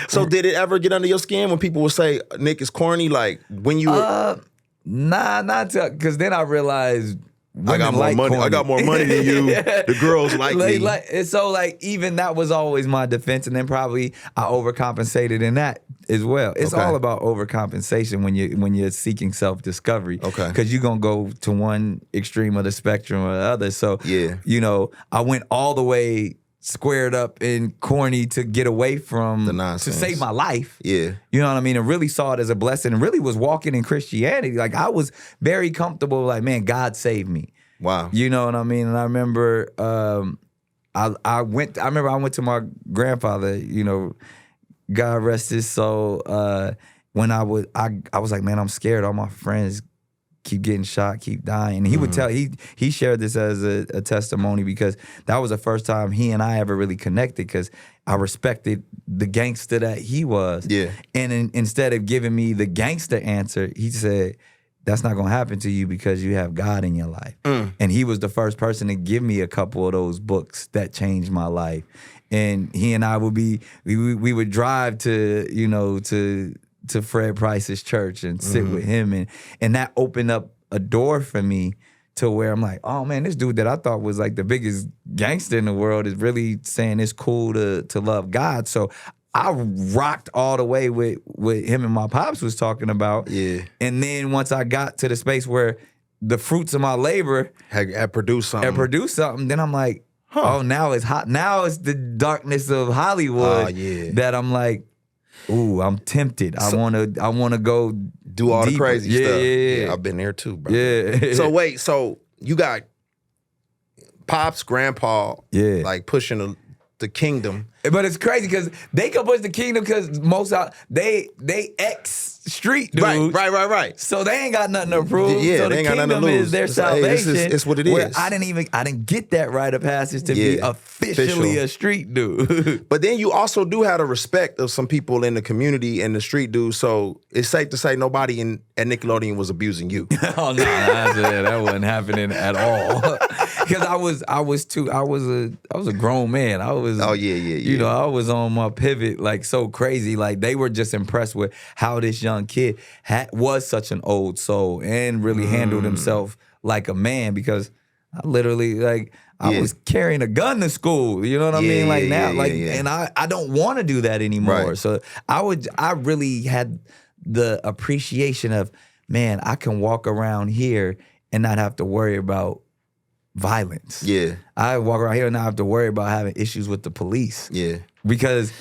So did it ever get under your skin when people would say Nick is corny? Like when you were... Nah, not because then I realized I got more money. Corny. I got more money than you. The girls like me. And so even that was always my defense, and then probably I overcompensated in that as well. It's all about overcompensation when you're seeking self-discovery. Okay. Because you're gonna go to one extreme of the spectrum or the other. So I went all the way squared up and corny to get away from the nonsense, to save my life. Yeah. You know what I mean? And really saw it as a blessing, and really was walking in Christianity. Like I was very comfortable, like, man, God saved me. Wow. You know what I mean? And I remember I went to my grandfather, God rest his soul, when I was like, man, I'm scared. All my friends keep getting shot, keep dying. And he would tell, he shared this as a testimony because that was the first time he and I ever really connected because I respected the gangster that he was. Yeah. And instead of giving me the gangster answer, he said, that's not gonna happen to you because you have God in your life. And he was the first person to give me a couple of those books that changed my life. And he and I would we would drive to, you know, to Fred Price's church and sit with him. And that opened up a door for me to where I'm like, oh man, this dude that I thought was like the biggest gangster in the world is really saying it's cool to love God. So I rocked all the way with what him and my pops was talking about. Yeah. And then once I got to the space where the fruits of my labor had produced something. then I'm like, oh, now it's hot. Now it's the darkness of Hollywood that I'm like, ooh, I'm tempted. I wanna go do all deeper. the crazy stuff. Yeah, I've been there too, bro. Yeah. So wait, so you got pops, grandpa, like pushing the kingdom. But it's crazy because they can push the kingdom because most they ex street dudes. Right. So they ain't got nothing to prove. Yeah, so they the ain't got nothing to kingdom lose. is their It's like, hey, salvation. it's what it where is. I didn't get that rite of passage to be officially a street dude. But then you also do have the respect of some people in the community and the street dudes. So it's safe to say nobody at Nickelodeon was abusing you. Oh no, that wasn't happening at all. Because I was a grown man. I was you know, I was on my pivot like so crazy. Like they were just impressed with how this young kid was such an old soul and really handled himself like a man because I literally like I was carrying a gun to school. You know what I mean? Like now, and I don't want to do that anymore. Right. So I really had the appreciation of, man, I can walk around here and not have to worry about violence. Yeah. I walk around here and not have to worry about having issues with the police. Yeah. Because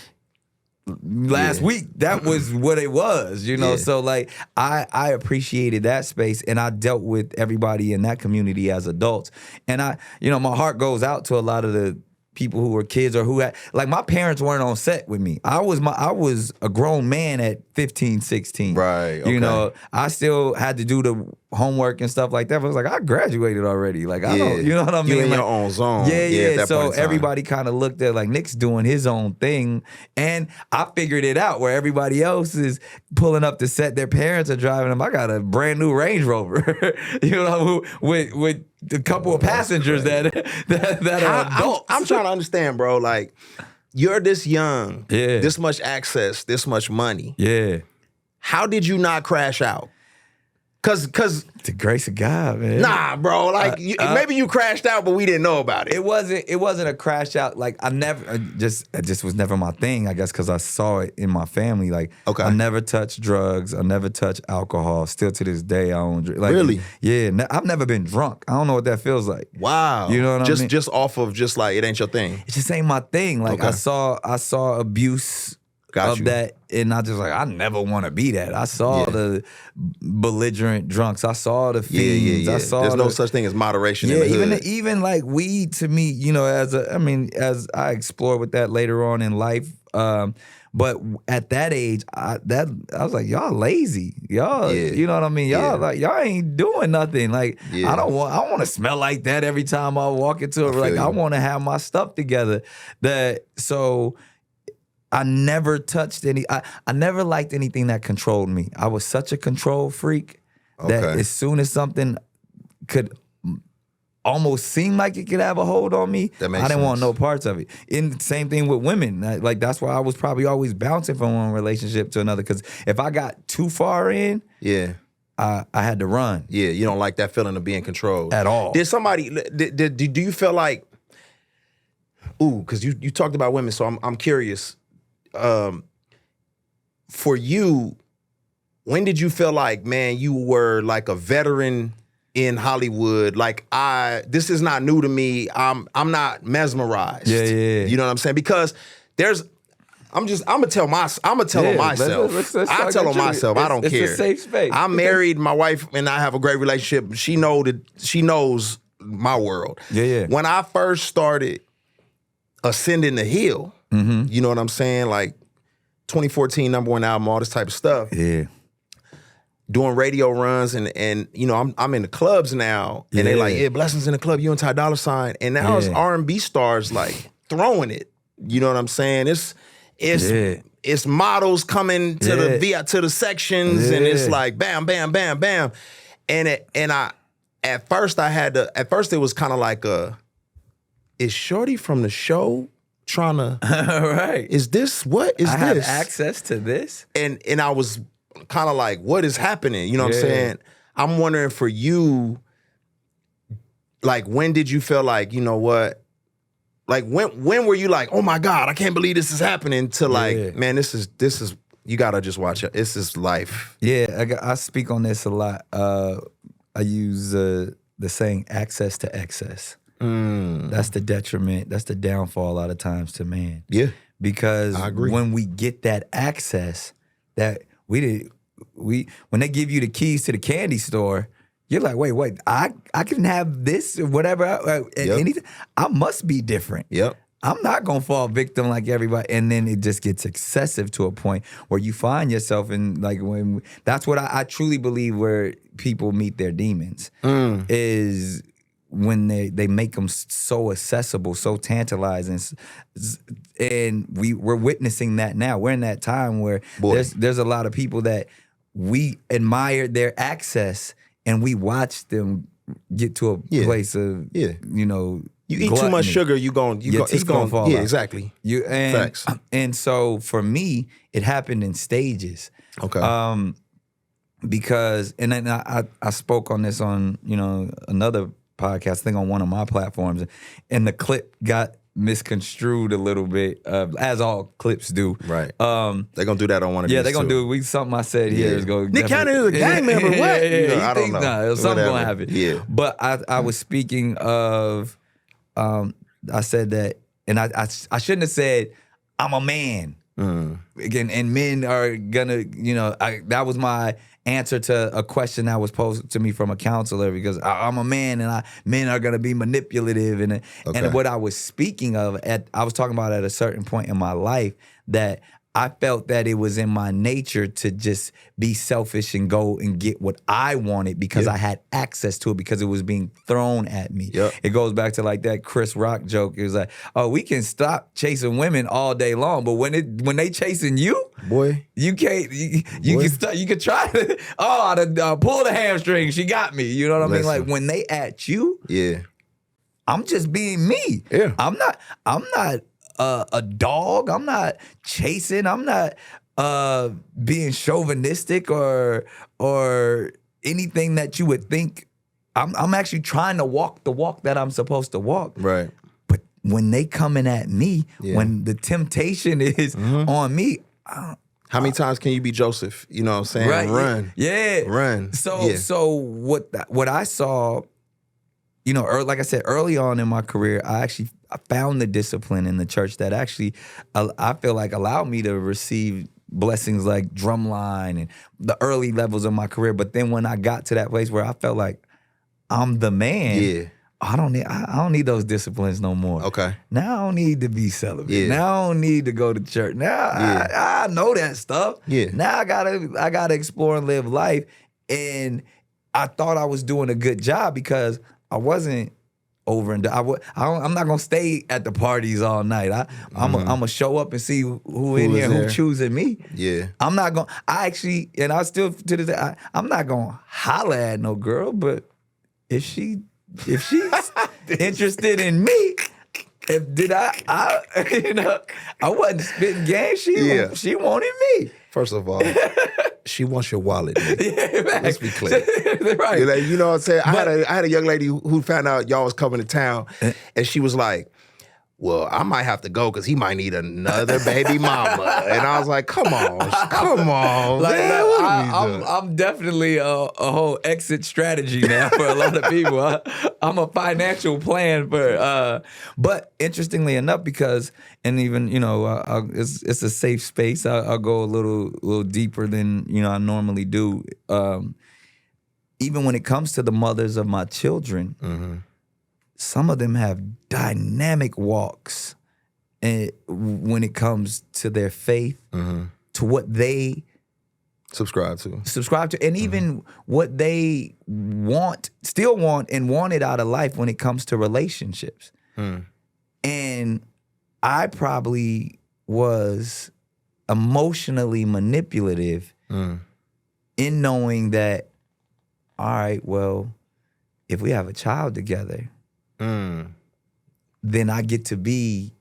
last week that was what it was, you know. So like I appreciated that space and I dealt with everybody in that community as adults. And my heart goes out to a lot of the people who were kids or who had, like my parents weren't on set with me. I was a grown man at 15, 16. Right. Okay. You know, I still had to do the homework and stuff like that. But I was like, I graduated already. Like I don't, you know what I mean? You in like, your own zone. Yeah. So everybody kind of looked at like Nick's doing his own thing. And I figured it out where everybody else is pulling up to set. Their parents are driving them. I got a brand new Range Rover, you know, with a couple of passengers that are adults. I'm trying to understand, bro. Like, you're this young, this much access, this much money. Yeah. How did you not crash out? Cause the grace of God, man. Nah, bro. Like maybe you crashed out, but we didn't know about it. It wasn't a crash out. Like it just was never my thing. I guess because I saw it in my family. Like I never touched drugs. I never touched alcohol. Still to this day, I don't drink. Like, really? Yeah. I've never been drunk. I don't know what that feels like. Wow. You know what I mean? Just off of just like it ain't your thing. It just ain't my thing. Like I saw abuse. That, and I just like, I never want to be that. I saw the belligerent drunks. I saw the fiends. I saw there's no such thing as moderation in the hood. Even like weed to me, you know, as I explore with that later on in life. But at that age, I was like, y'all lazy. Y'all, you know what I mean? Y'all like y'all ain't doing nothing. Like I don't want to smell like that every time I walk into it. Like I want to have my stuff together. I never touched I never liked anything that controlled me. I was such a control freak that as soon as something could almost seem like it could have a hold on me, I didn't want no parts of it. And same thing with women. Like that's why I was probably always bouncing from one relationship to another. Because if I got too far in, I had to run. Yeah, you don't like that feeling of being controlled at all. Did somebody? Do you feel like? Because you talked about women, so I'm curious. For you, when did you feel like, man, you were like a veteran in Hollywood? Like this is not new to me. I'm not mesmerized. Yeah. You know what I'm saying? Because I'm gonna tell on myself. I tell on myself. I don't care. It's a safe space. I'm married. My wife and I have a great relationship. She knows my world. Yeah. When I first started ascending the hill, you know what I'm saying? Like 2014 #1 album, all this type of stuff. Yeah. doing radio runs and you know, I'm in the clubs now, and they like, yeah, Blessings in the club, you and Ty Dolla $ign, and now it's R&B stars like throwing it. You know what I'm saying? It's models coming to the sections, and it's like bam, bam, bam, bam, at first it was kind of like is Shorty from the show trying to right? Is this what is I this? have access to this, and I was kind of like, what is happening? You know what I'm saying? I'm wondering for you, like, when did you feel like, you know what? Like, when were you like, oh my God, I can't believe this is happening, to like, man, this is you gotta just watch it. This is life. Yeah, I speak on this a lot. I use the saying access to excess. That's the detriment. That's the downfall a lot of times to man. Yeah. Because I agree. when we get that access, that when they give you the keys to the candy store, you're like, wait, I can have this or whatever. Anything. I must be different. Yep. I'm not gonna fall victim like everybody, and then it just gets excessive to a point where you find yourself in like when that's what I truly believe where people meet their demons is when they make them so accessible, so tantalizing, and we're witnessing that now. We're in that time where there's a lot of people that we admire their access, and we watch them get to a place of you know. You eat too much sugar, it's going to fall out. Exactly. Facts. And so for me, it happened in stages. Okay. Because, and then I spoke on this on, you know, another podcast, I think on one of my platforms, and the clip got misconstrued a little bit, as all clips do. Right. They're going to do that on one of these. Yeah, they're going to do something I said here is going to... Nick Cannon is a gang member, what? I don't know. Nah, something going to happen. Yeah. But I was speaking of... I said that, and I shouldn't have said I'm a man. Again, and men are gonna, you know, that was my answer to a question that was posed to me from a counselor, because I'm a man and men are gonna be manipulative, and what I was speaking of I was talking about at a certain point in my life that I felt that it was in my nature to just be selfish and go and get what I wanted because I had access to it, because it was being thrown at me. Yep. It goes back to like that Chris Rock joke. It was like, oh, we can stop chasing women all day long, but when they chasing you, boy, you can't. You can try to pull the hamstring. She got me. You know what I mean? Like when they at you, I'm just being me. Yeah, I'm not a dog. I'm not chasing. I'm not being chauvinistic or anything that you would think. I'm actually trying to walk the walk that I'm supposed to walk. Right. But when they coming at me, when the temptation is on me, how many times can you be Joseph? You know what I'm saying? Right. Run. Yeah. Run. So what I saw, you know, like I said, early on in my career, I found the discipline in the church that actually, I feel like allowed me to receive blessings like drumline and the early levels of my career. But then when I got to that place where I felt like I'm the man, I don't need those disciplines no more. Okay. Now I don't need to be celibate. Now I don't need to go to church. Now I know that stuff. Now I gotta explore and live life. And I thought I was doing a good job because I wasn't over and done. I'm not gonna stay at the parties all night. I'm gonna show up and see who in here, who choosing me. Yeah. I'm not gonna. And I still to this day, I'm not gonna holler at no girl. But if she's interested in me, I wasn't spitting game. She wanted me. First of all, she wants your wallet. Let's be clear. Right. You know what I'm saying? I had a young lady who found out y'all was coming to town, and she was like, well, I might have to go because he might need another baby mama. And I was like, come on, like, man. I'm definitely a whole exit strategy now for a lot of people. I'm a financial plan for, but interestingly enough, because, and even, you know, it's a safe space. I'll go a little deeper than, you know, I normally do. Even when it comes to the mothers of my children, some of them have dynamic walks, and when it comes to their faith, to what they subscribe to. And even what they still want and wanted out of life when it comes to relationships. And I probably was emotionally manipulative in knowing that, all right, well, if we have a child together, then I get to be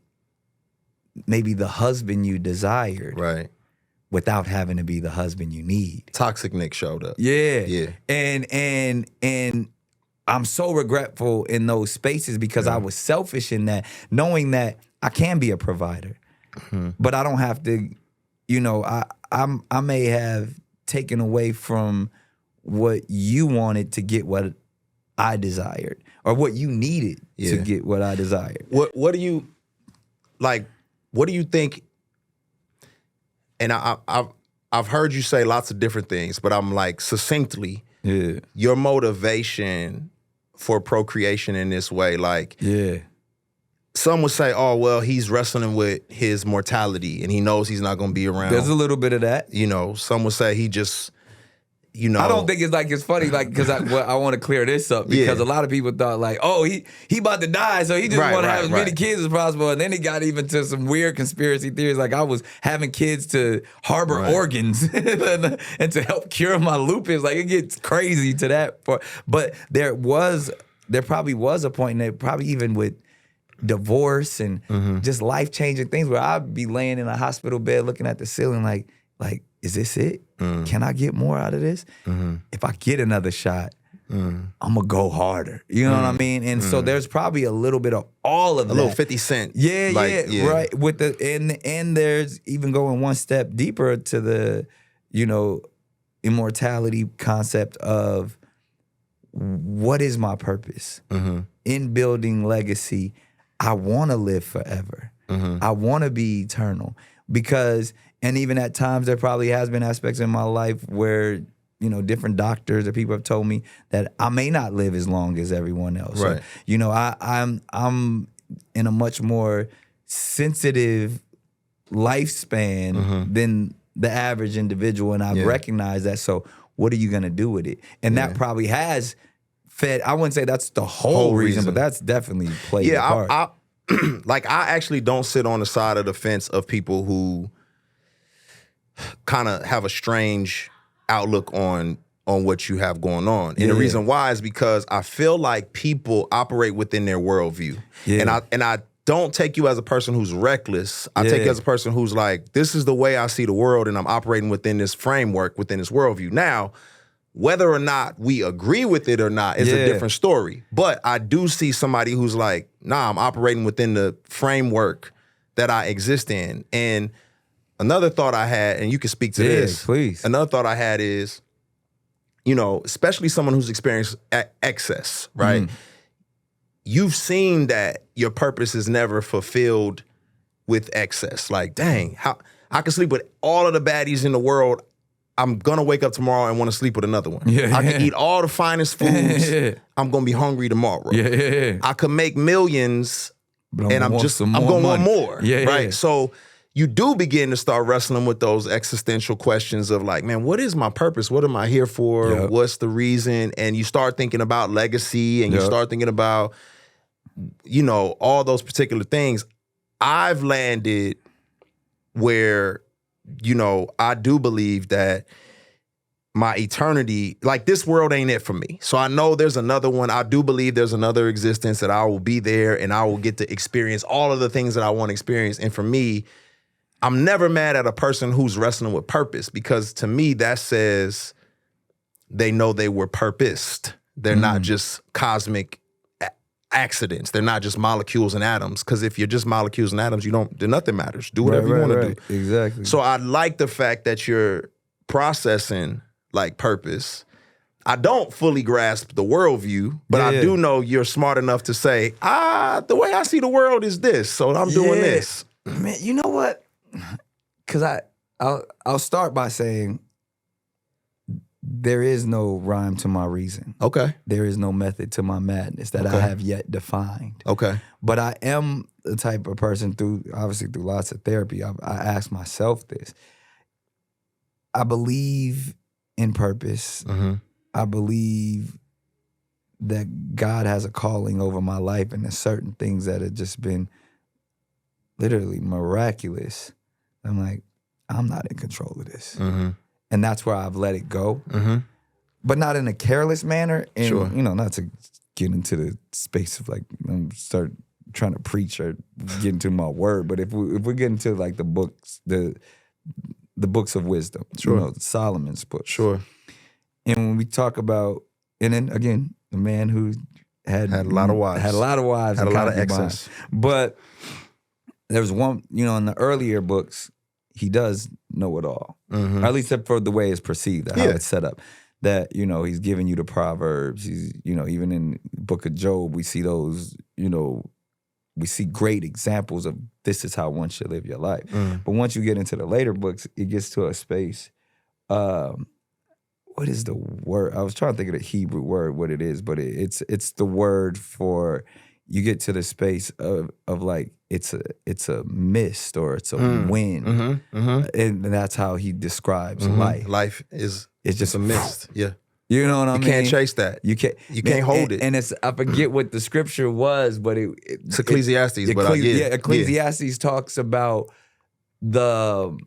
maybe the husband you desired. Right. Without having to be the husband you need. Toxic Nick showed up. Yeah. And I'm so regretful in those spaces because I was selfish in that, knowing that I can be a provider. But I don't have to, I may have taken away from what you wanted to get what I desired, or what you needed to get what I desired. What do you think? And I've heard you say lots of different things, but I'm like, succinctly, your motivation for procreation in this way, like, some would say, oh, well, he's wrestling with his mortality and he knows he's not going to be around. There's a little bit of that. Some would say he just, I don't think it's funny, like, because I want to clear this up, because a lot of people thought, like, oh, he about to die, so he just want to have as many kids as possible. And then he got even to some weird conspiracy theories, like I was having kids to harbor organs and to help cure my lupus. Like, it gets crazy to that part. But there probably was a point, and there probably even with divorce and just life-changing things, where I'd be laying in a hospital bed looking at the ceiling like, is this it? Can I get more out of this? If I get another shot, I'm gonna go harder. You know what I mean? And so there's probably a little bit of all of that. A little 50 Cent. Yeah, right. With and there's even going one step deeper to the, immortality concept of what is my purpose? In building legacy, I wanna live forever. I wanna be eternal. Because, and even at times there probably has been aspects in my life where, different doctors or people have told me that I may not live as long as everyone else. Right. Or, I'm in a much more sensitive lifespan than the average individual, and I've recognized that. So what are you gonna do with it? And that probably has fed, I wouldn't say that's the whole reason, but that's definitely played a part. I actually don't sit on the side of the fence of people who kind of have a strange outlook on what you have going on. And the reason why is because I feel like people operate within their worldview. And I don't take you as a person who's reckless. I take you as a person who's like, this is the way I see the world, and I'm operating within this framework, within this worldview. Now, whether or not we agree with it or not is a different story. But I do see somebody who's like, nah, I'm operating within the framework that I exist in. And another thought I had, and you can speak to this. Please. Another thought I had is, especially someone who's experienced excess, right? You've seen that your purpose is never fulfilled with excess. Like, dang, how I can sleep with all of the baddies in the world. I'm gonna wake up tomorrow and want to sleep with another one. I can eat all the finest foods. I'm gonna be hungry tomorrow. I could make millions, and I'm gonna want more. Right. So you do begin to start wrestling with those existential questions of like, man, what is my purpose? What am I here for? What's the reason? And you start thinking about legacy, and you start thinking about, all those particular things. I've landed where, I do believe that my eternity, like, this world ain't it for me. So I know there's another one. I do believe there's another existence that I will be there, and I will get to experience all of the things that I want to experience. And for me, I'm never mad at a person who's wrestling with purpose, because to me, that says they know they were purposed. They're not just cosmic accidents. They're not just molecules and atoms. Because if you're just molecules and atoms, then nothing matters. Do whatever you want to do. Exactly. So I like the fact that you're processing like purpose. I don't fully grasp the worldview, but I do know you're smart enough to say, the way I see the world is this, so I'm doing this. Man, you know what? Because I'll start by saying there is no rhyme to my reason. Okay. There is no method to my madness that I have yet defined. Okay. But I am the type of person, through lots of therapy, I ask myself this. I believe in purpose. I believe that God has a calling over my life, and there's certain things that have just been literally miraculous. I'm like, I'm not in control of this. And that's where I've let it go. But not in a careless manner. And, you know, not to get into the space of like, start trying to preach or get into my word. But if we get into like the books, the books of wisdom, you know, Solomon's books. And when we talk about, and then again, the man who had a lot of wives. Had a lot of wives. Had and a lot of concubines. excess. But there was one, you know, in the earlier books, he does know it all. Or at least for the way it's perceived, how it's set up. That, you know, he's giving you the Proverbs. He's, you know, even in the book of Job, we see those, you know, we see great examples of this is how one should live your life. But once you get into the later books, it gets to a space, what is the word? I was trying to think of the Hebrew word, what it is, but it's the word for, you get to the space of like, it's a mist or it's a wind. And that's how he describes life. Life is it's just a mist. Yeah. You know what I mean? You can't chase that. You can't hold it. And it's, I forget what the scripture was, but it's Ecclesiastes. But Ecclesiastes talks about the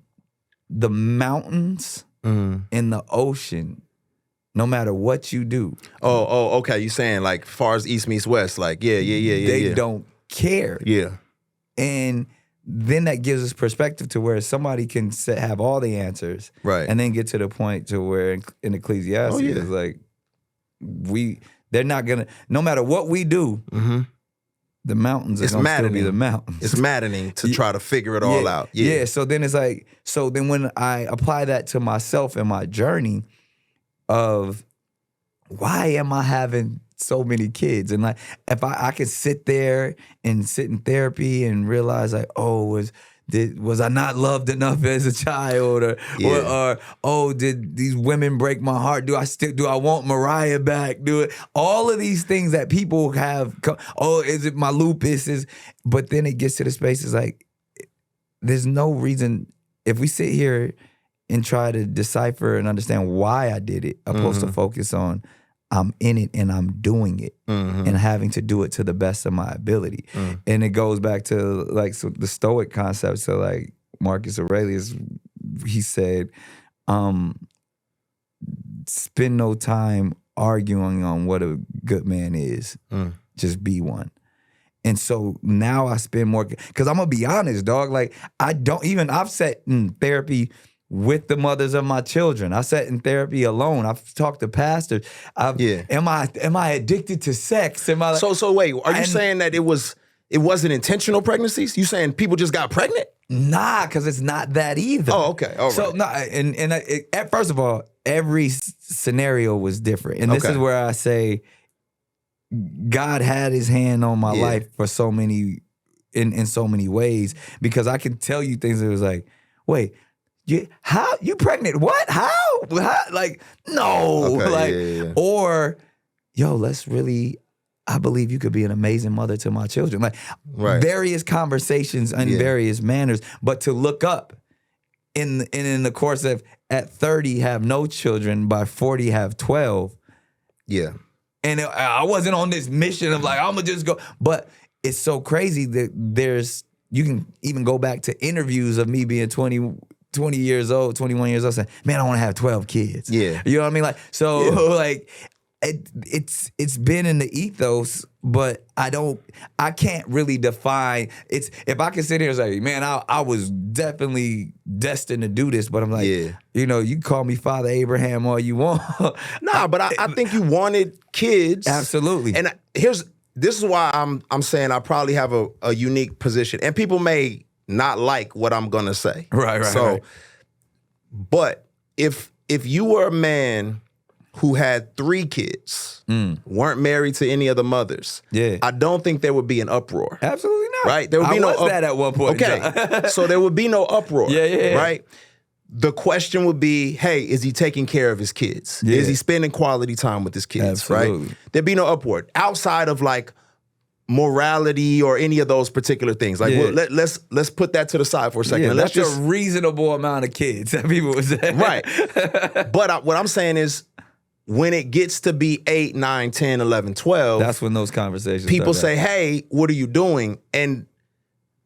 mountains and the ocean. No matter what you do. Oh, okay. You saying like far as east meets west, like they don't care. Yeah. And then that gives us perspective to where somebody can have all the answers, right? And then get to the point to where in Ecclesiastes, it's like they're not gonna. No matter what we do, the mountains are gonna still be the mountains. It's maddening to try to figure it all out. Yeah. So then it's like, so then when I apply that to myself and my journey of why am I having so many kids? And like, if I could sit there and sit in therapy and realize like, oh, was I not loved enough as a child, or oh, did these women break my heart? Do I want Mariah back? All of these things that people have? Is it my lupus? But then it gets to the space is like, there's no reason if we sit here and try to decipher and understand why I did it, opposed to focus on I'm in it and I'm doing it and having to do it to the best of my ability. And it goes back to like the Stoic concept. So like Marcus Aurelius, he said, spend no time arguing on what a good man is. Just be one. And so now I spend more, because I'm going to be honest, dog, like I've sat in therapy with the mothers of my children. I sat in therapy alone. I've talked to pastors. Am I addicted to sex? Am I like, so wait, are you saying that it wasn't intentional pregnancies? You saying people just got pregnant? Nah, because it's not that either. Oh, okay. All right. So no, first of all, every scenario was different. And this is where I say God had his hand on my life for so many, in so many ways, because I can tell you things that was like, wait, how you pregnant? What? How? Like, no. Okay, or, yo, let's really, I believe you could be an amazing mother to my children. Like, various conversations in various manners, but to look up in the course of at 30 have no children, by 40 have 12. Yeah. And I wasn't on this mission of like, I'm gonna just go. But it's so crazy that you can even go back to interviews of me being 20 years old, 21 years old, saying, man, I want to have 12 kids. Yeah. You know what I mean? Like, so like, it's been in the ethos, but I can't really define. It's, if I can sit here and say, man, I was definitely destined to do this, but I'm like, you know, you call me Father Abraham all you want. Nah, but I think you wanted kids. Absolutely. And this is why I'm saying I probably have a unique position, and people may not like what I'm gonna say. Right. But if you were a man who had 3 kids, weren't married to any of the mothers, I don't think there would be an uproar. Absolutely not. Right? There would be that at one point. Okay. So there would be no uproar. Yeah. Right? The question would be, hey, is he taking care of his kids? Yeah. Is he spending quality time with his kids? Absolutely. Right? There'd be no uproar. Outside of like morality or any of those particular things. Like, Yeah. well, let's put that to the side for a second. Yeah, and let's that's just a reasonable amount of kids that people would say. right. But what I'm saying is, when it gets to be 8, 9, 10, 11, 12, That's when those conversations people start say, hey, what are you doing? And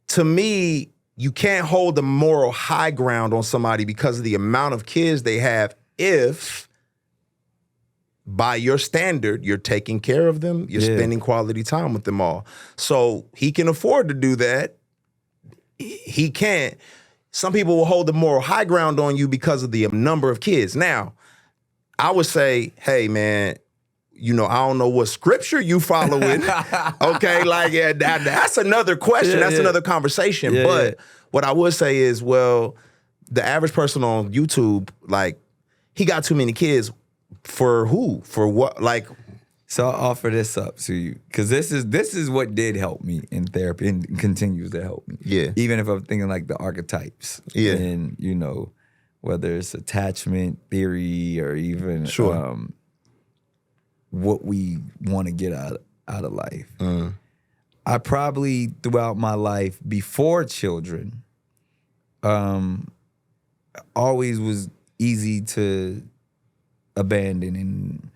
to me, you can't hold the moral high ground on somebody because of the amount of kids they have if, by your standard, you're taking care of them, you're spending quality time with them all. So he can afford to do that. He can't. Some people will hold the moral high ground on you because of the number of kids. Now, I would say, hey, man, I don't know what scripture you following. Okay, like that's another question. That's another conversation. But what I would say is, well, the average person on YouTube, like, he got too many kids. For who? For what? Like, So I'll offer this up to you because this is what did help me in therapy and continues to help me. Yeah. Even if I'm thinking like the archetypes. Yeah. And whether it's attachment theory or even what we want to get out of life. I probably throughout my life before children, always was easy to abandon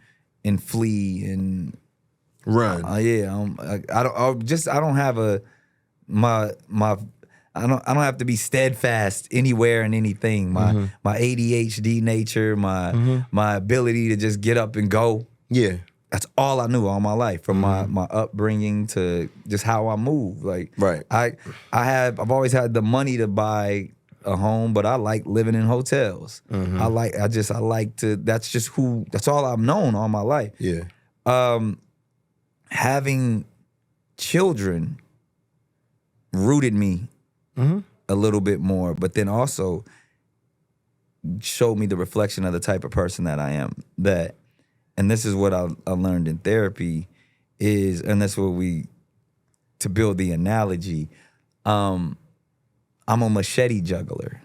and flee and run. I don't have to be steadfast anywhere and anything. My ADHD nature, my ability to just get up and go. Yeah. That's all I knew all my life, from my upbringing to just how I move. Like, Right. I've always had the money to buy a home, but I like living in hotels. I like to. That's all I've known all my life. Yeah. Having children rooted me a little bit more, but then also showed me the reflection of the type of person that I am. And this is what I learned in therapy and that's what to build the analogy, I'm a machete juggler.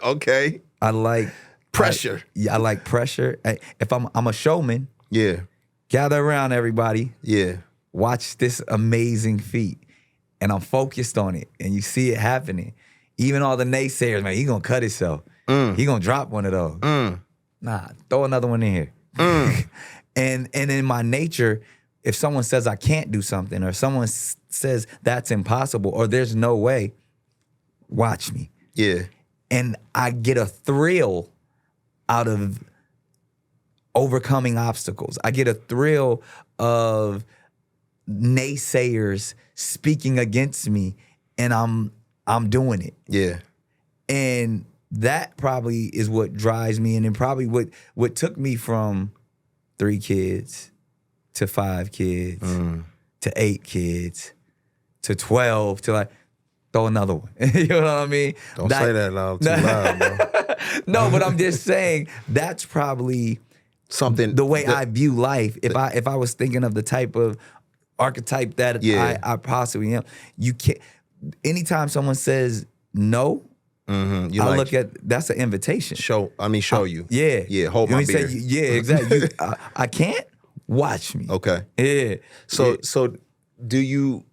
Okay. I like Pressure. I like pressure. If I'm a showman, Yeah. gather around everybody, Yeah. watch this amazing feat. And I'm focused on it. And you see it happening. Even all the naysayers, man, he gonna cut himself. He gonna drop one of those. Nah, throw another one in here. And in my nature, if someone says I can't do something, or someone says that's impossible, or there's no way, watch me. Yeah. And I get a thrill out of overcoming obstacles. I get a thrill of naysayers speaking against me, and I'm doing it. Yeah. And that probably is what drives me, and then probably what took me from 3 kids to 5 kids to 8 kids to 12 to like throw another one. You know what I mean? Don't say that loud, too loud, bro. No, but I'm just saying that's probably Something the way I view life. If I was thinking of the type of archetype that I possibly am, you can't. Anytime someone says no, I look at that's an invitation. show you. Yeah, Yeah. Hold my beer. yeah, exactly. I can't watch me. Okay. Yeah. So do you,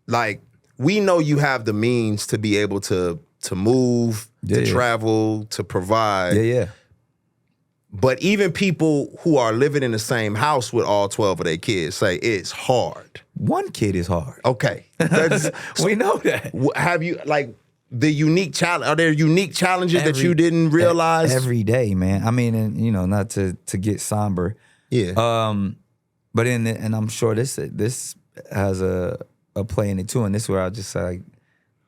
like, we know you have the means to be able to move, to travel, to provide. Yeah. But even people who are living in the same house with all 12 of their kids say it's hard. One kid is hard. Okay. We know that. Have you, like, the unique challenge? Are there unique challenges that you didn't realize? Every day, man. I mean, and not to get somber. Yeah. But and I'm sure this has a play in it too. And this is where I just say,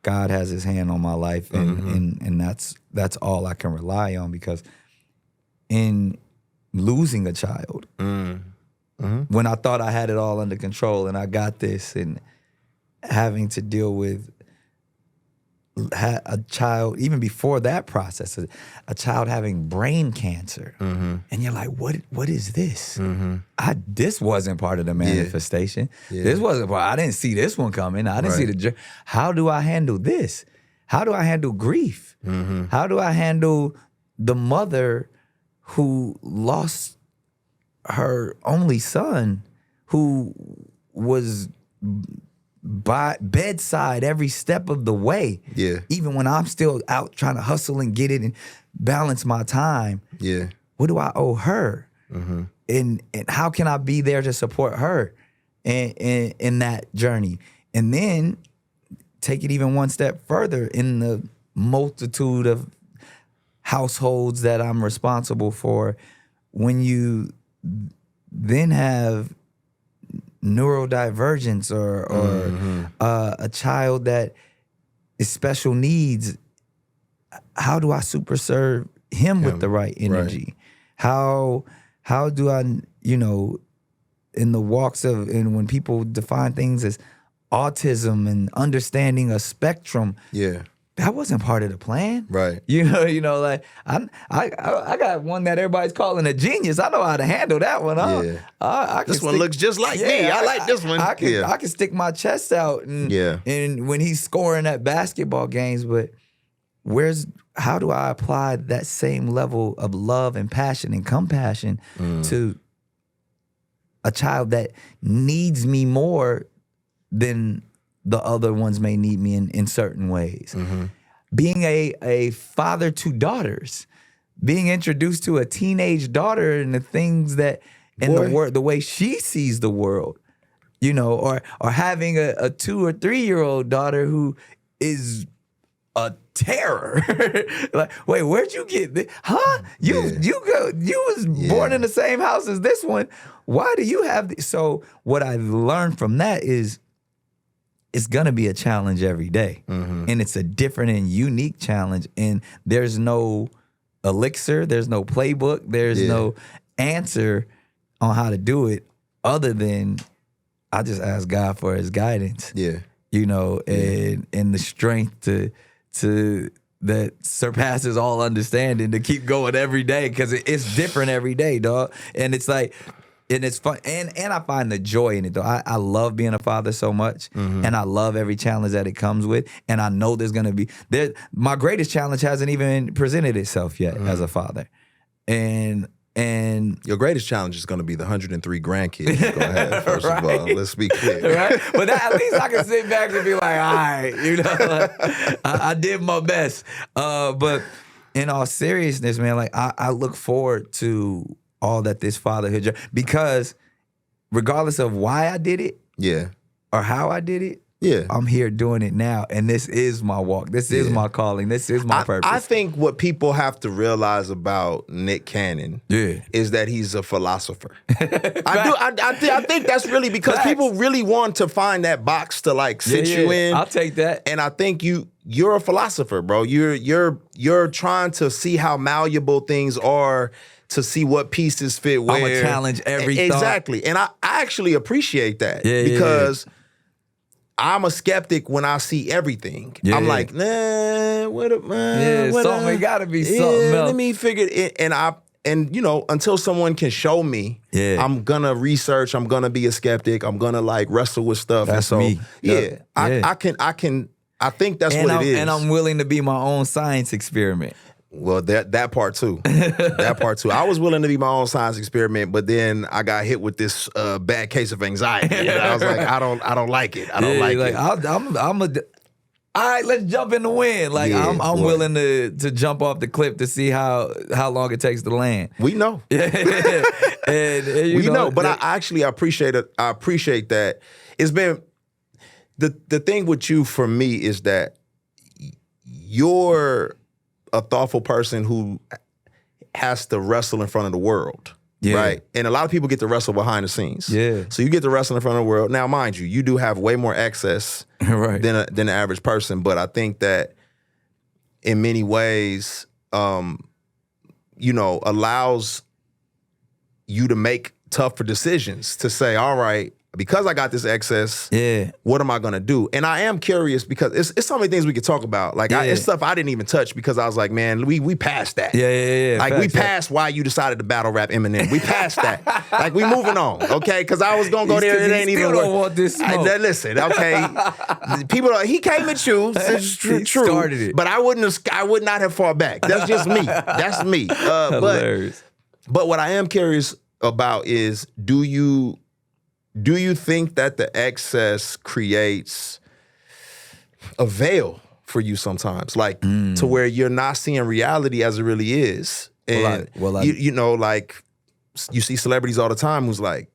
God has His hand on my life, and that's all I can rely on, because in losing a child, when I thought I had it all under control and I got this, and having to deal with a child, even before that process, a child having brain cancer, and you're like, what is this? This wasn't part of the manifestation. This wasn't part. I didn't see this one coming. I didn't see the. How do I handle this? How do I handle grief? How do I handle the mother who lost her only son who was by bedside every step of the way. Yeah. Even when I'm still out trying to hustle and get it and balance my time. Yeah. What do I owe her? And how can I be there to support her in that journey? And then take it even one step further in the multitude of households that I'm responsible for. When you then have neurodivergence or a child that is special needs, how do I super serve him with the right energy? How do I, in the walks of, and when people define things as autism and understanding a spectrum, that wasn't part of the plan. Right. Like I got one that everybody's calling a genius. I know how to handle that one. This one looks just like me. I like this one. I can stick my chest out and when he's scoring at basketball games, but how do I apply that same level of love and passion and compassion to a child that needs me more than the other ones may need me in certain ways? Being a father to daughters, being introduced to a teenage daughter and the things that the way she sees the world, or having a 2 or 3 year old daughter who is a terror. Like, wait, where'd you get this? Huh? You was born in the same house as this one. Why do you have this? So what I learned from that is it's gonna be a challenge every day. And it's a different and unique challenge. And there's no elixir, there's no playbook, there's no answer on how to do it other than I just ask God for his guidance. And the strength to that surpasses all understanding to keep going every day, because it's different every day, dog. And it's like, and it's fun, and I find the joy in it, though. I love being a father so much, and I love every challenge that it comes with, and I know there's gonna be my greatest challenge hasn't even presented itself yet as a father, and your greatest challenge is going to be the 103 grandkids you're going to have, first of all. Let's be clear. Right? But at least I can sit back and be like, all right, I did my best. But in all seriousness, man, like I look forward to all that this fatherhood, because regardless of why I did it, or how I did it, I'm here doing it now, and this is my walk. This is my calling. This is my purpose. I think what people have to realize about Nick Cannon is that he's a philosopher. I think that's really because people really want to find that box to like sit you in. I'll take that. And I think you're a philosopher, bro. You're trying to see how malleable things are, to see what pieces fit where. I'm gonna challenge every thought. Exactly. And I actually appreciate that because I'm a skeptic when I see everything. I'm like, nah, something gotta be something else. Let me figure it. And until someone can show me, I'm gonna research. I'm gonna be a skeptic. I'm gonna like wrestle with stuff. That's and so, me. I think that's what it is. And I'm willing to be my own science experiment. Well, that part too. That part too. I was willing to be my own science experiment, but then I got hit with this bad case of anxiety. And I was like, I don't like it. I don't like it. All right, let's jump in the wind. Like I'm willing to jump off the cliff to see how long it takes to land. We know. and we know. But I actually appreciate it. I appreciate that. It's been the thing with you for me is that you're a thoughtful person who has to wrestle in front of the world, right? And a lot of people get to wrestle behind the scenes. So you get to wrestle in front of the world. Now, mind you do have way more access than the average person, but I think that in many ways, allows you to make tougher decisions, to say, all right, because I got this excess, what am I gonna do? And I am curious because it's so many things we could talk about. Like it's stuff I didn't even touch because I was like, man, we passed that. Like we passed why you decided to battle rap Eminem. We passed that. Like we moving on, okay? Because I was gonna go there and it ain't even. Don't want this smoke. Listen, okay. He came at you. It's true. Started it. But I would not have fought back. That's just me. That's me. Hilarious. But what I am curious about is, do you do you think that the excess creates a veil for you sometimes, like to where you're not seeing reality as it really is? And you know, like you see celebrities all the time who's like,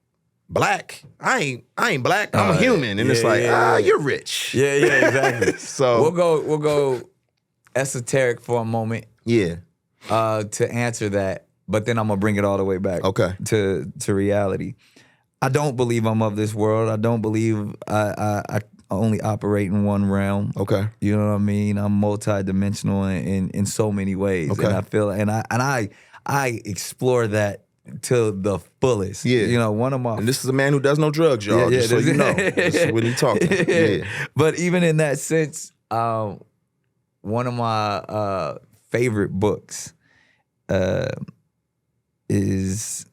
black? I ain't black. I'm a human, and it's like, you're rich. Yeah, exactly. So we'll go esoteric for a moment. Yeah. To answer that, but then I'm gonna bring it all the way back. Okay. To reality. I don't believe I'm of this world. I don't believe I only operate in one realm. Okay. You know what I mean? I'm multidimensional in so many ways. Okay. And I feel and I explore that to the fullest. Yeah. You know, one of my And this is a man who does no drugs, y'all. Just so you know. This is when he talking. Yeah. But even in that sense, one of my favorite books is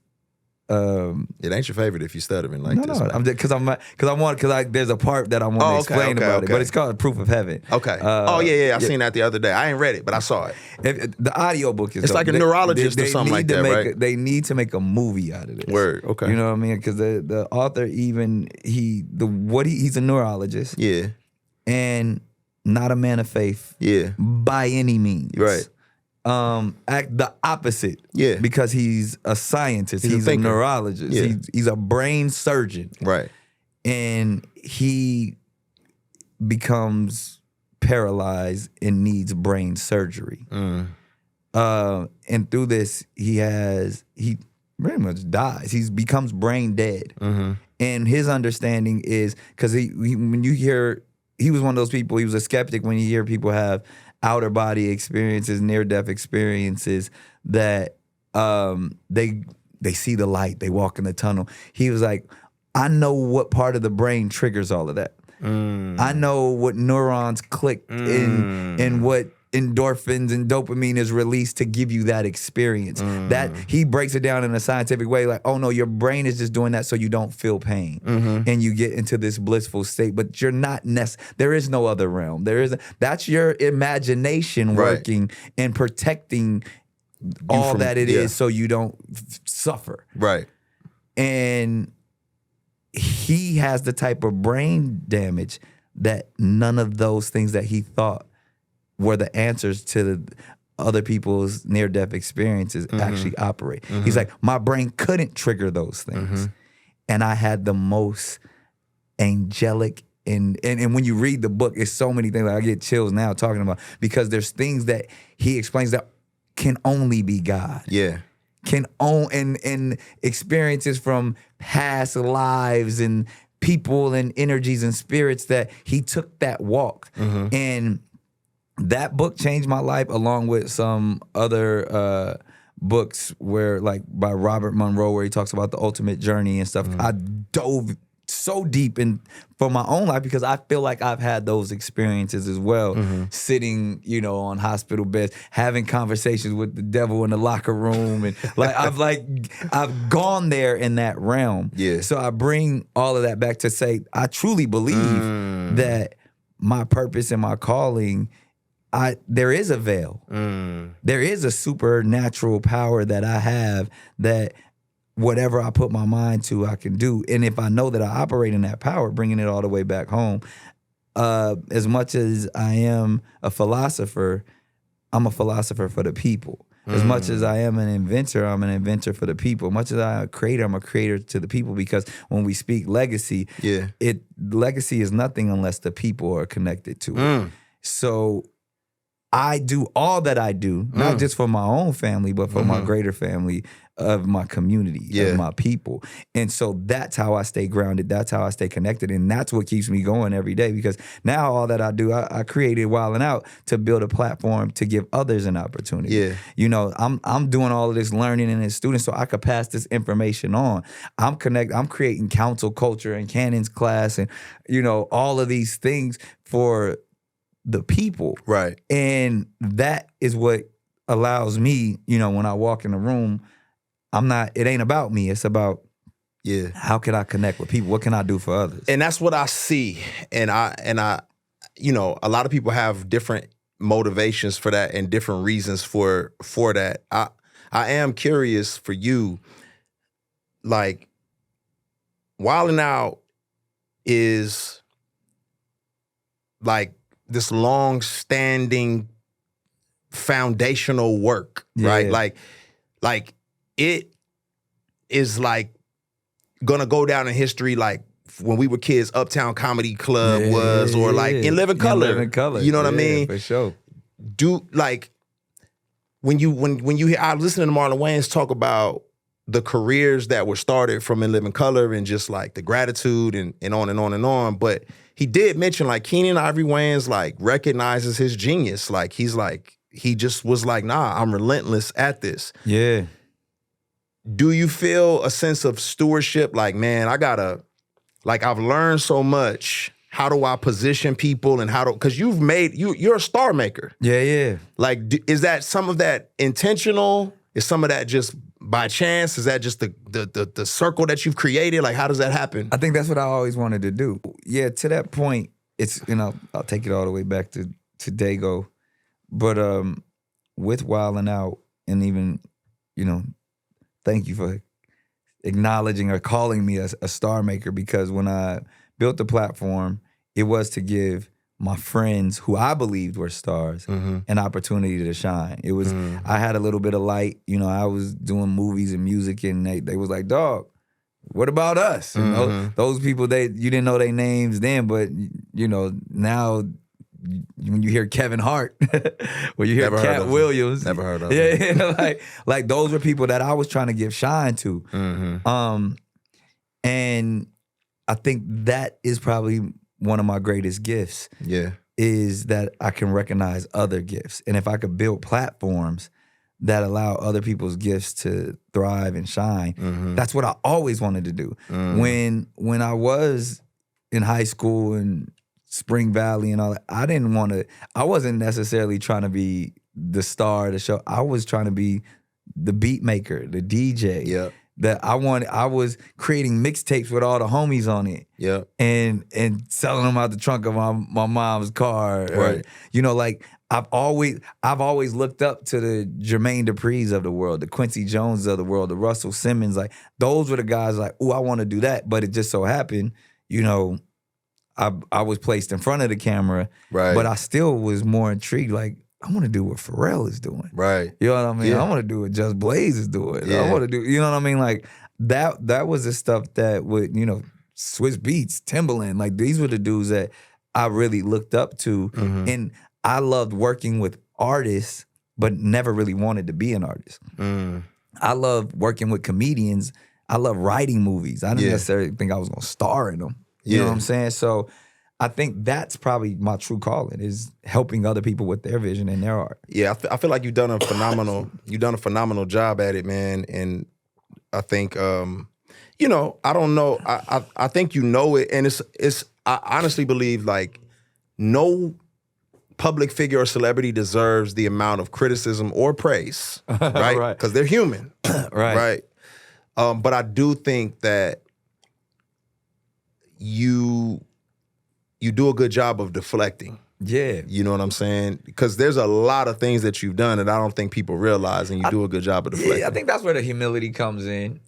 it ain't your favorite if you stuttering like this. No, because there's a part that I want to explain about it, but it's called Proof of Heaven. Okay. I seen that the other day. I ain't read it, but I saw it. The audio book is it's dope. Like a neurologist or something like that, right? They need to make a movie out of this. Word. Okay. You know what I mean? Because the author he's a neurologist. Yeah. And not a man of faith. Yeah. By any means. Right. Act the opposite. Yeah. Because he's a scientist. He's a neurologist. Yeah. He's a brain surgeon. Right. And he becomes paralyzed and needs brain surgery. And through this, he pretty much dies. He becomes brain dead. Mm-hmm. And his understanding is, because when you hear, he was one of those people, he was a skeptic when you hear people have outer body experiences, near-death experiences, that they see the light, they walk in the tunnel. He was like, I know what part of the brain triggers all of that. I know what neurons click and what endorphins and dopamine is released to give you that experience. That he breaks it down in a scientific way, like, oh no, your brain is just doing that so you don't feel pain, and you get into this blissful state. But you're not there is no other realm. That's your imagination working and protecting all that it is, so you don't suffer. Right. And he has the type of brain damage that none of those things that he thought were the answers to the other people's near-death experiences actually operate. He's like, my brain couldn't trigger those things. And I had the most angelic, and when you read the book, it's so many things. Like, I get chills now talking about, because there's things that he explains that can only be God. Yeah. Can own and experiences from past lives and people and energies and spirits that he took that walk. And that book changed my life, along with some other books where, like, by Robert Monroe, where he talks about the ultimate journey and stuff. I dove so deep in for my own life, because I feel like I've had those experiences as well, sitting, on hospital beds, having conversations with the devil in the locker room, and I've gone there in that realm. Yeah. So I bring all of that back to say, I truly believe that my purpose and my calling, there is a veil. There is a supernatural power that I have, that whatever I put my mind to, I can do. And if I know that I operate in that power, bringing it all the way back home, as much as I am a philosopher, I'm a philosopher for the people. As much as I am an inventor, I'm an inventor for the people. Much as I'm a creator to the people, because when we speak legacy, legacy is nothing unless the people are connected to it. So I do all that I do, not just for my own family, but for my greater family of my community, of my people. And so that's how I stay grounded. That's how I stay connected. And that's what keeps me going every day, because now all that I do, I created Wildin' Out to build a platform to give others an opportunity. Yeah. I'm doing all of this learning and as students so I could pass this information on. I'm creating council culture and Cannon's class and, all of these things for the people. Right. And that is what allows me, when I walk in the room, it ain't about me. It's about, how can I connect with people? What can I do for others? And that's what I see. And I, a lot of people have different motivations for that and different reasons for that. I am curious for you, like, Wildin' Out is like this long-standing foundational work, right? Like it is like gonna go down in history like when we were kids, Uptown Comedy Club was, or like In Living Color. In Living Color. You know what I mean? For sure. Do like when you hear, I listen to Marlon Wayans talk about the careers that were started from In Living Color and just like the gratitude and on and on and on. But he did mention like Keenan Ivory Wayans like recognizes his genius. Like he just was like, nah, I'm relentless at this. Yeah. Do you feel a sense of stewardship? Like, man, I've learned so much. How do I position people and because you're a star maker. Yeah. Like, is that some of that intentional? Is some of that just by chance? Is that just the circle that you've created? Like, how does that happen? I think that's what I always wanted to do. Yeah, to that point, it's, I'll take it all the way back to Dago. But with Wildin' Out, and even, thank you for acknowledging or calling me a star maker, because when I built the platform, it was to give my friends who I believed were stars an opportunity to shine. It was, I had a little bit of light. I was doing movies and music, and they was like, dog, what about us? Those people, you didn't know their names then, but now when you hear Kevin Hart, when you hear Cat Williams, never heard of him. Yeah, like those were people that I was trying to give shine to. And I think that is probably one of my greatest gifts. Yeah. Is that I can recognize other gifts. And if I could build platforms that allow other people's gifts to thrive and shine, that's what I always wanted to do. When I was in high school and Spring Valley and all that, I wasn't necessarily trying to be the star of the show. I was trying to be the beat maker, the DJ. Yeah. That I was creating mixtapes with all the homies on it. Yeah. And selling them out the trunk of my mom's car. Right. Like I've always looked up to the Jermaine Dupri's of the world, the Quincy Jones of the world, the Russell Simmons. Like those were the guys like, ooh, I want to do that. But it just so happened, I was placed in front of the camera. Right. But I still was more intrigued, like, I want to do what Pharrell is doing. Right. You know what I mean? Yeah. I want to do what Just Blaze is doing. Yeah. I want to do, you know what I mean? Like that was the stuff that would, Swiss Beats, Timbaland, like these were the dudes that I really looked up to. And I loved working with artists, but never really wanted to be an artist. I love working with comedians. I love writing movies. I didn't necessarily think I was going to star in them. You know what I'm saying? So I think that's probably my true calling, is helping other people with their vision and their art. Yeah, I feel like you've done a phenomenal job at it, man. And I think, I don't know. I think you know it, and I honestly believe like no public figure or celebrity deserves the amount of criticism or praise, right? Because they're human, right? But I do think that you do a good job of deflecting. Yeah. You know what I'm saying? Because there's a lot of things that you've done that I don't think people realize, and you do a good job of deflecting. Yeah, I think that's where the humility comes in,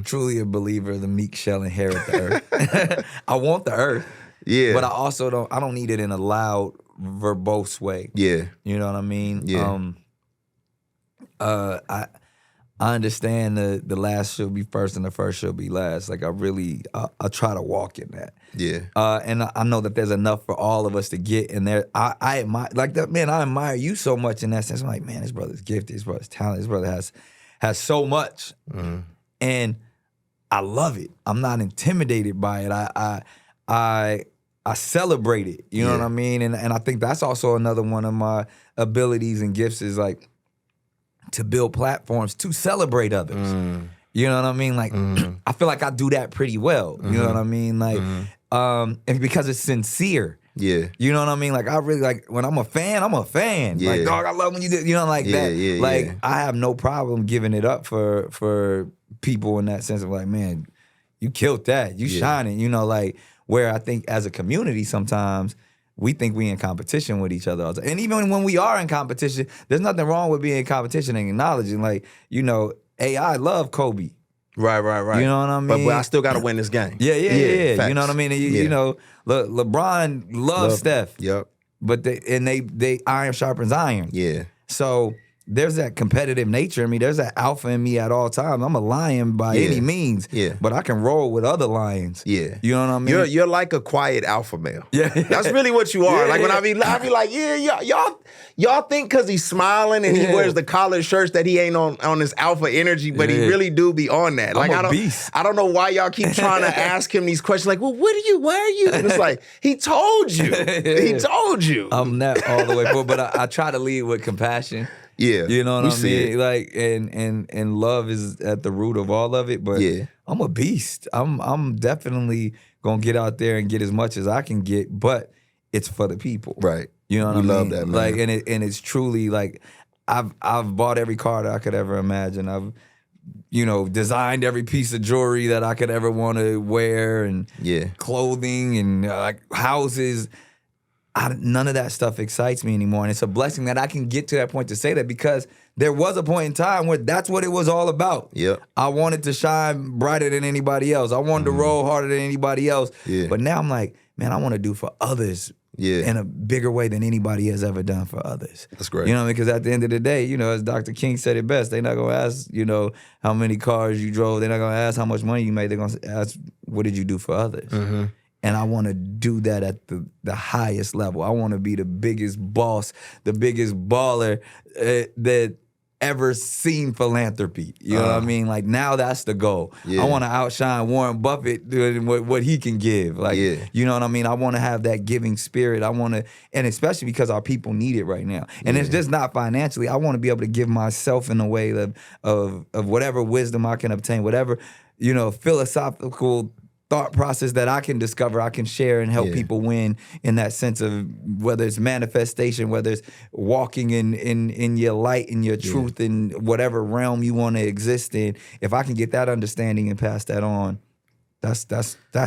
Truly a believer, the meek shall inherit the earth. I want the earth. Yeah. But I don't need it in a loud, verbose way. Yeah. You know what I mean? Yeah. I understand the last should be first and the first should be last. Like I try to walk in that. Yeah. And I know that there's enough for all of us to get in there. I admire, like that, man, I admire you so much in that sense. I'm like, man, this brother's gifted, this brother's talented, this brother has so much. And I love it. I'm not intimidated by it. I celebrate it. You know what I mean? And I think that's also another one of my abilities and gifts is like to build platforms to celebrate others. You know what I mean? Like I feel like I do that pretty well. You know what I mean? Like and because it's sincere. Yeah. You know what I mean? Like I really like when I'm a fan, I'm a fan. Yeah. Like, dog, I love when you do, like that. Yeah, like I have no problem giving it up for people in that sense of like, man, you killed that. You shining, like where I think as a community sometimes we think we in competition with each other. And even when we are in competition, there's nothing wrong with being in competition and acknowledging, like, AI love Kobe. Right. You know what I mean? But I still got to win this game. Yeah. Facts. You know what I mean? And you know, LeBron loves Steph. Yep. But they iron sharpens iron. Yeah. So there's that competitive nature in me. There's that alpha in me at all times. I'm a lion by any means. Yeah. But I can roll with other lions. Yeah. You know what I mean? You're like a quiet alpha male. Yeah. That's really what you are. Yeah. Like when I be like, y'all think because he's smiling and he wears the collared shirts that he ain't on his alpha energy, but he really do be on that. Like I'm a beast. I don't know why y'all keep trying to ask him these questions. Like, well, where are you? And it's like, he told you. He told you. I'm not all the way forward, but I try to lead with compassion. Yeah, you know what I mean. It. Like, and love is at the root of all of it. But I'm a beast. I'm definitely gonna get out there and get as much as I can get. But it's for the people, right? You know what I mean? Love that, man. Like, and it's truly like I've bought every car that I could ever imagine. I've designed every piece of jewelry that I could ever want to wear, and clothing and like houses. None of that stuff excites me anymore. And it's a blessing that I can get to that point to say that, because there was a point in time where that's what it was all about. Yep. I wanted to shine brighter than anybody else. I wanted to roll harder than anybody else. Yeah. But now I'm like, man, I want to do for others in a bigger way than anybody has ever done for others. That's great. You know, because at the end of the day, as Dr. King said it best, they're not going to ask, how many cars you drove. They're not going to ask how much money you made. They're going to ask, what did you do for others? Mm-hmm. And I want to do that at the highest level. I want to be the biggest boss, the biggest baller that ever seen philanthropy. You know what I mean? Like, now that's the goal. Yeah. I want to outshine Warren Buffett doing what he can give. Like, you know what I mean? I want to have that giving spirit. I want to, and especially because our people need it right now. And it's just not financially. I want to be able to give myself in a way of whatever wisdom I can obtain, whatever, philosophical thought process that I can discover, I can share and help people win in that sense of whether it's manifestation, whether it's walking in your light and your truth in whatever realm you want to exist in. If I can get that understanding and pass that on, that's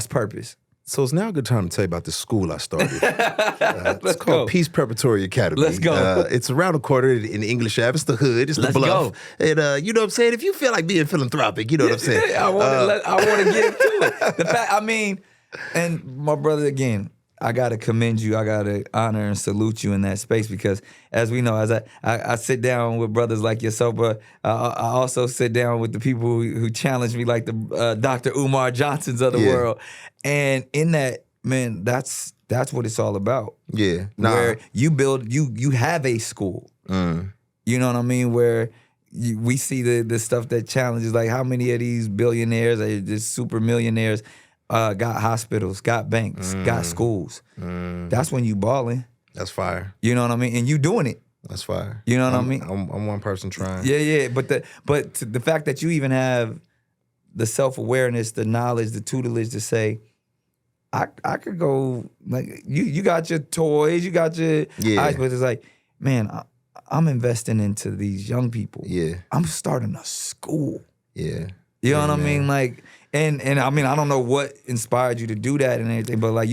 purpose. So it's now a good time to tell you about this school I started. It's called Peace Preparatory Academy. Let's go. It's around the corner in the English Ave. It's the hood. It's the bluff. Go. And you know what I'm saying? If you feel like being philanthropic, you know what I'm saying? I want to give to it. The fact, and my brother, again, I got to commend you. I got to honor and salute you in that space, because as we know, as I sit down with brothers like yourself, but I also sit down with the people who challenge me, like the Dr. Umar Johnsons of the world. And in that, man, that's what it's all about. Yeah. Where you build, you have a school. You know what I mean? Where we see the stuff that challenges, like how many of these billionaires, just super millionaires, got hospitals, got banks, got schools. That's when you balling. That's fire. You know what I mean? And you doing it. That's fire. You know what I mean? I'm one person trying. Yeah. But the fact that you even have the self-awareness, the knowledge, the tutelage to say, I could go, like, you got your toys, you got your eyes, but it's like, man, I'm investing into these young people. Yeah. I'm starting a school. Yeah. You know what I mean? Like, and I mean, I don't know what inspired you to do that and everything, but like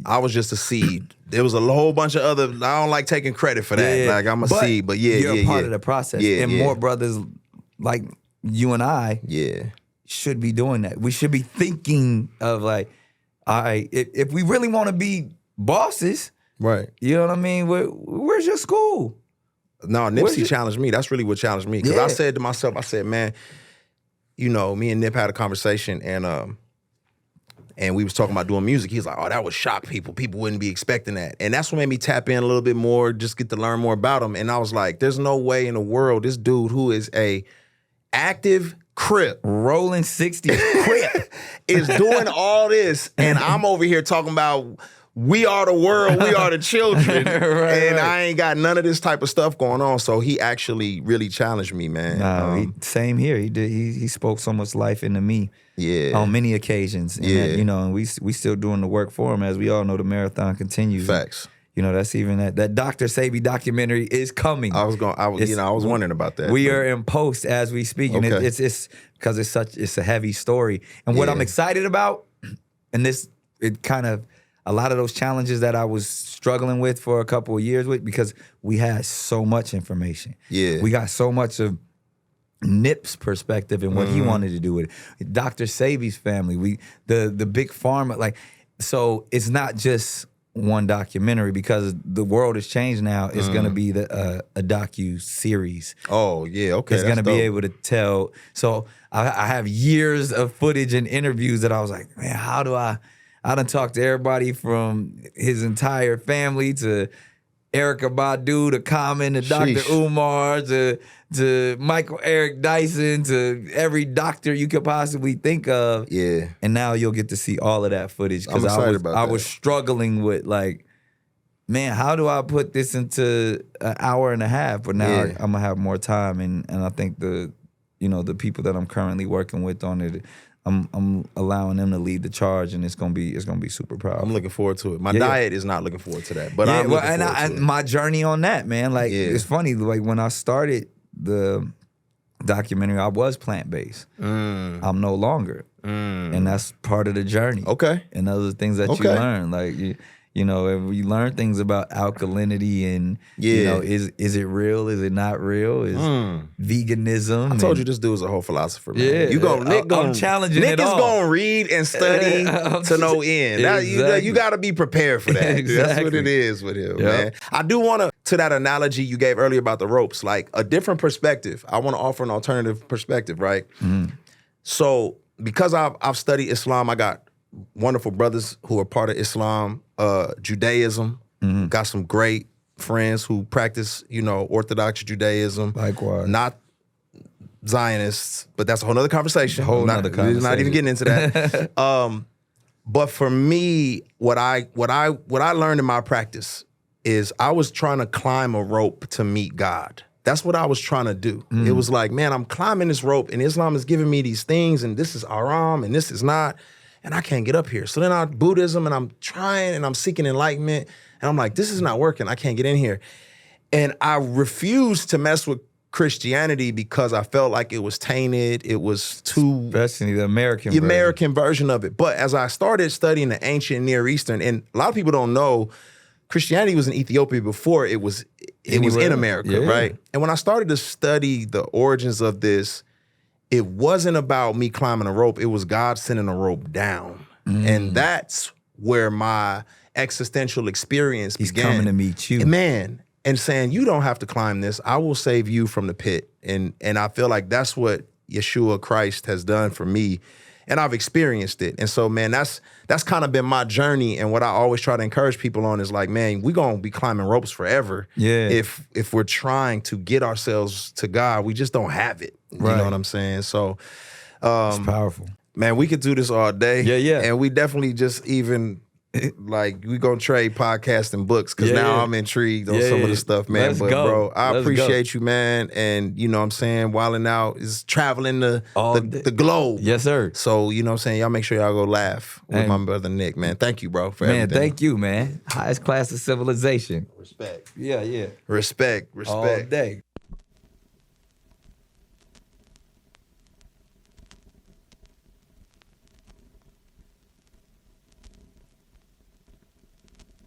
I was just a seed. There was a whole bunch of other, I don't like taking credit for that. Like, I'm a seed, but you're a part of the process. And more brothers like you and I should be doing that. We should be thinking of like, all right, if we really want to be bosses, right? You know what I mean? Where's your school? No, Nipsey challenged me. That's really what challenged me. Because I said to myself, man, me and Nip had a conversation, and we was talking about doing music. He was like, oh, that would shock people. People wouldn't be expecting that. And that's what made me tap in a little bit more, just get to learn more about him. And I was like, there's no way in the world this dude who is a active Crip, rolling 60s Crip, is doing all this, and I'm over here talking about we are the world, we are the children, right. I ain't got none of this type of stuff going on. So he actually really challenged me, man. Same here. He did. He spoke so much life into me. On many occasions. And that, and we still doing the work for him. As we all know, the marathon continues. Facts. That's even that Dr. Sabi documentary is coming. I was wondering about that. We are in post as we speak, and it's because it's a heavy story. And what I'm excited about, and a lot of those challenges that I was struggling with for a couple of years with, because we had so much information. Yeah. We got so much of Nip's perspective and what he wanted to do with it. Dr. Sabi's family, the big pharma, like, so it's not just one documentary because the world has changed now. It's gonna be a docu-series. Oh, yeah, okay. It's that's gonna be dope. able to tell. So I have years of footage and interviews that I was like, man, how do I done talked to everybody from his entire family to Erykah Badu to Common to Dr. Sheesh. Umar to Michael Eric Dyson to every doctor you could possibly think of. Yeah. And now you'll get to see all of that footage. I'm excited about I that. was struggling with like, man, how do I put this into an hour and a half? But now Yeah. I'm gonna have more time, and I think the people that I'm currently working with on it, I'm allowing them to lead the charge, and it's gonna be super proud. I'm looking forward to it. My Yeah. diet is not looking forward to that, but Yeah, I'm well, looking forward to and it. my journey on that, man, like Yeah. it's funny. Like when I started the documentary, I was plant-based. I'm no longer, and that's part of the journey. Okay. And those are things that you Okay. learn, like you know, and you learn things about alkalinity and you Yeah. know, is it real? Is it not real? Is veganism? I told you this dude's a whole philosopher, man. Yeah. You gon' Nick I'm gon' challenging Nick it is all. gonna read and study to no end. Now, Exactly. you gotta be prepared for that. That's what Exactly. it is with him, Yep. man. I do wanna, to that analogy you gave earlier about the ropes, like a different perspective. I wanna offer an alternative perspective, right? So because I've studied Islam, I got wonderful brothers who are part of Islam, Judaism. Got some great friends who practice, Orthodox Judaism. Likewise. Not Zionists, but that's a whole nother conversation. Whole Not- nother We're not even conversation. getting into that. But for me, what I learned in my practice is I was trying to climb a rope to meet God. That's what I was trying to do. It was like, man, I'm climbing this rope and Islam is giving me these things and this is haram and this is not, and I can't get up here. So then Buddhism and I'm trying and I'm seeking enlightenment and I'm like, this is not working. I can't get in here. And I refused to mess with Christianity because I felt like it was tainted. It was too Especially the American the version. American version of it. But as I started studying the ancient Near Eastern, and a lot of people don't know, Christianity was in Ethiopia before it was in Anywhere. America, Yeah. right? And when I started to study the origins of this, it wasn't about me climbing a rope. It was God sending a rope down. And that's where my existential experience He's began. coming to meet you. Man, and saying, you don't have to climb this. I will save you from the pit. And I feel like that's what Yeshua Christ has done for me. And I've experienced it. And so, man, that's kind of been my journey. And what I always try to encourage people on is like, man, we're going to be climbing ropes forever. Yeah. If we're trying to get ourselves to God, we just don't have it. You Right. know what I'm saying? So, It's powerful. man, we could do this all day. Yeah, yeah. And we definitely just even... like we gonna trade podcasts and books because Yeah, now yeah. I'm intrigued on Yeah, some of yeah. the stuff, man. Let's but go. bro, I Let's appreciate you, man. And you know what I'm saying, Wildin' Out is traveling the day. globe. Yes, sir. So, you know what I'm saying, y'all make sure y'all go laugh with Hey. my brother Nick, man. Thank you, bro, for Man, everything. thank you, man. Highest class of civilization. Respect. Yeah, yeah. Respect. All day.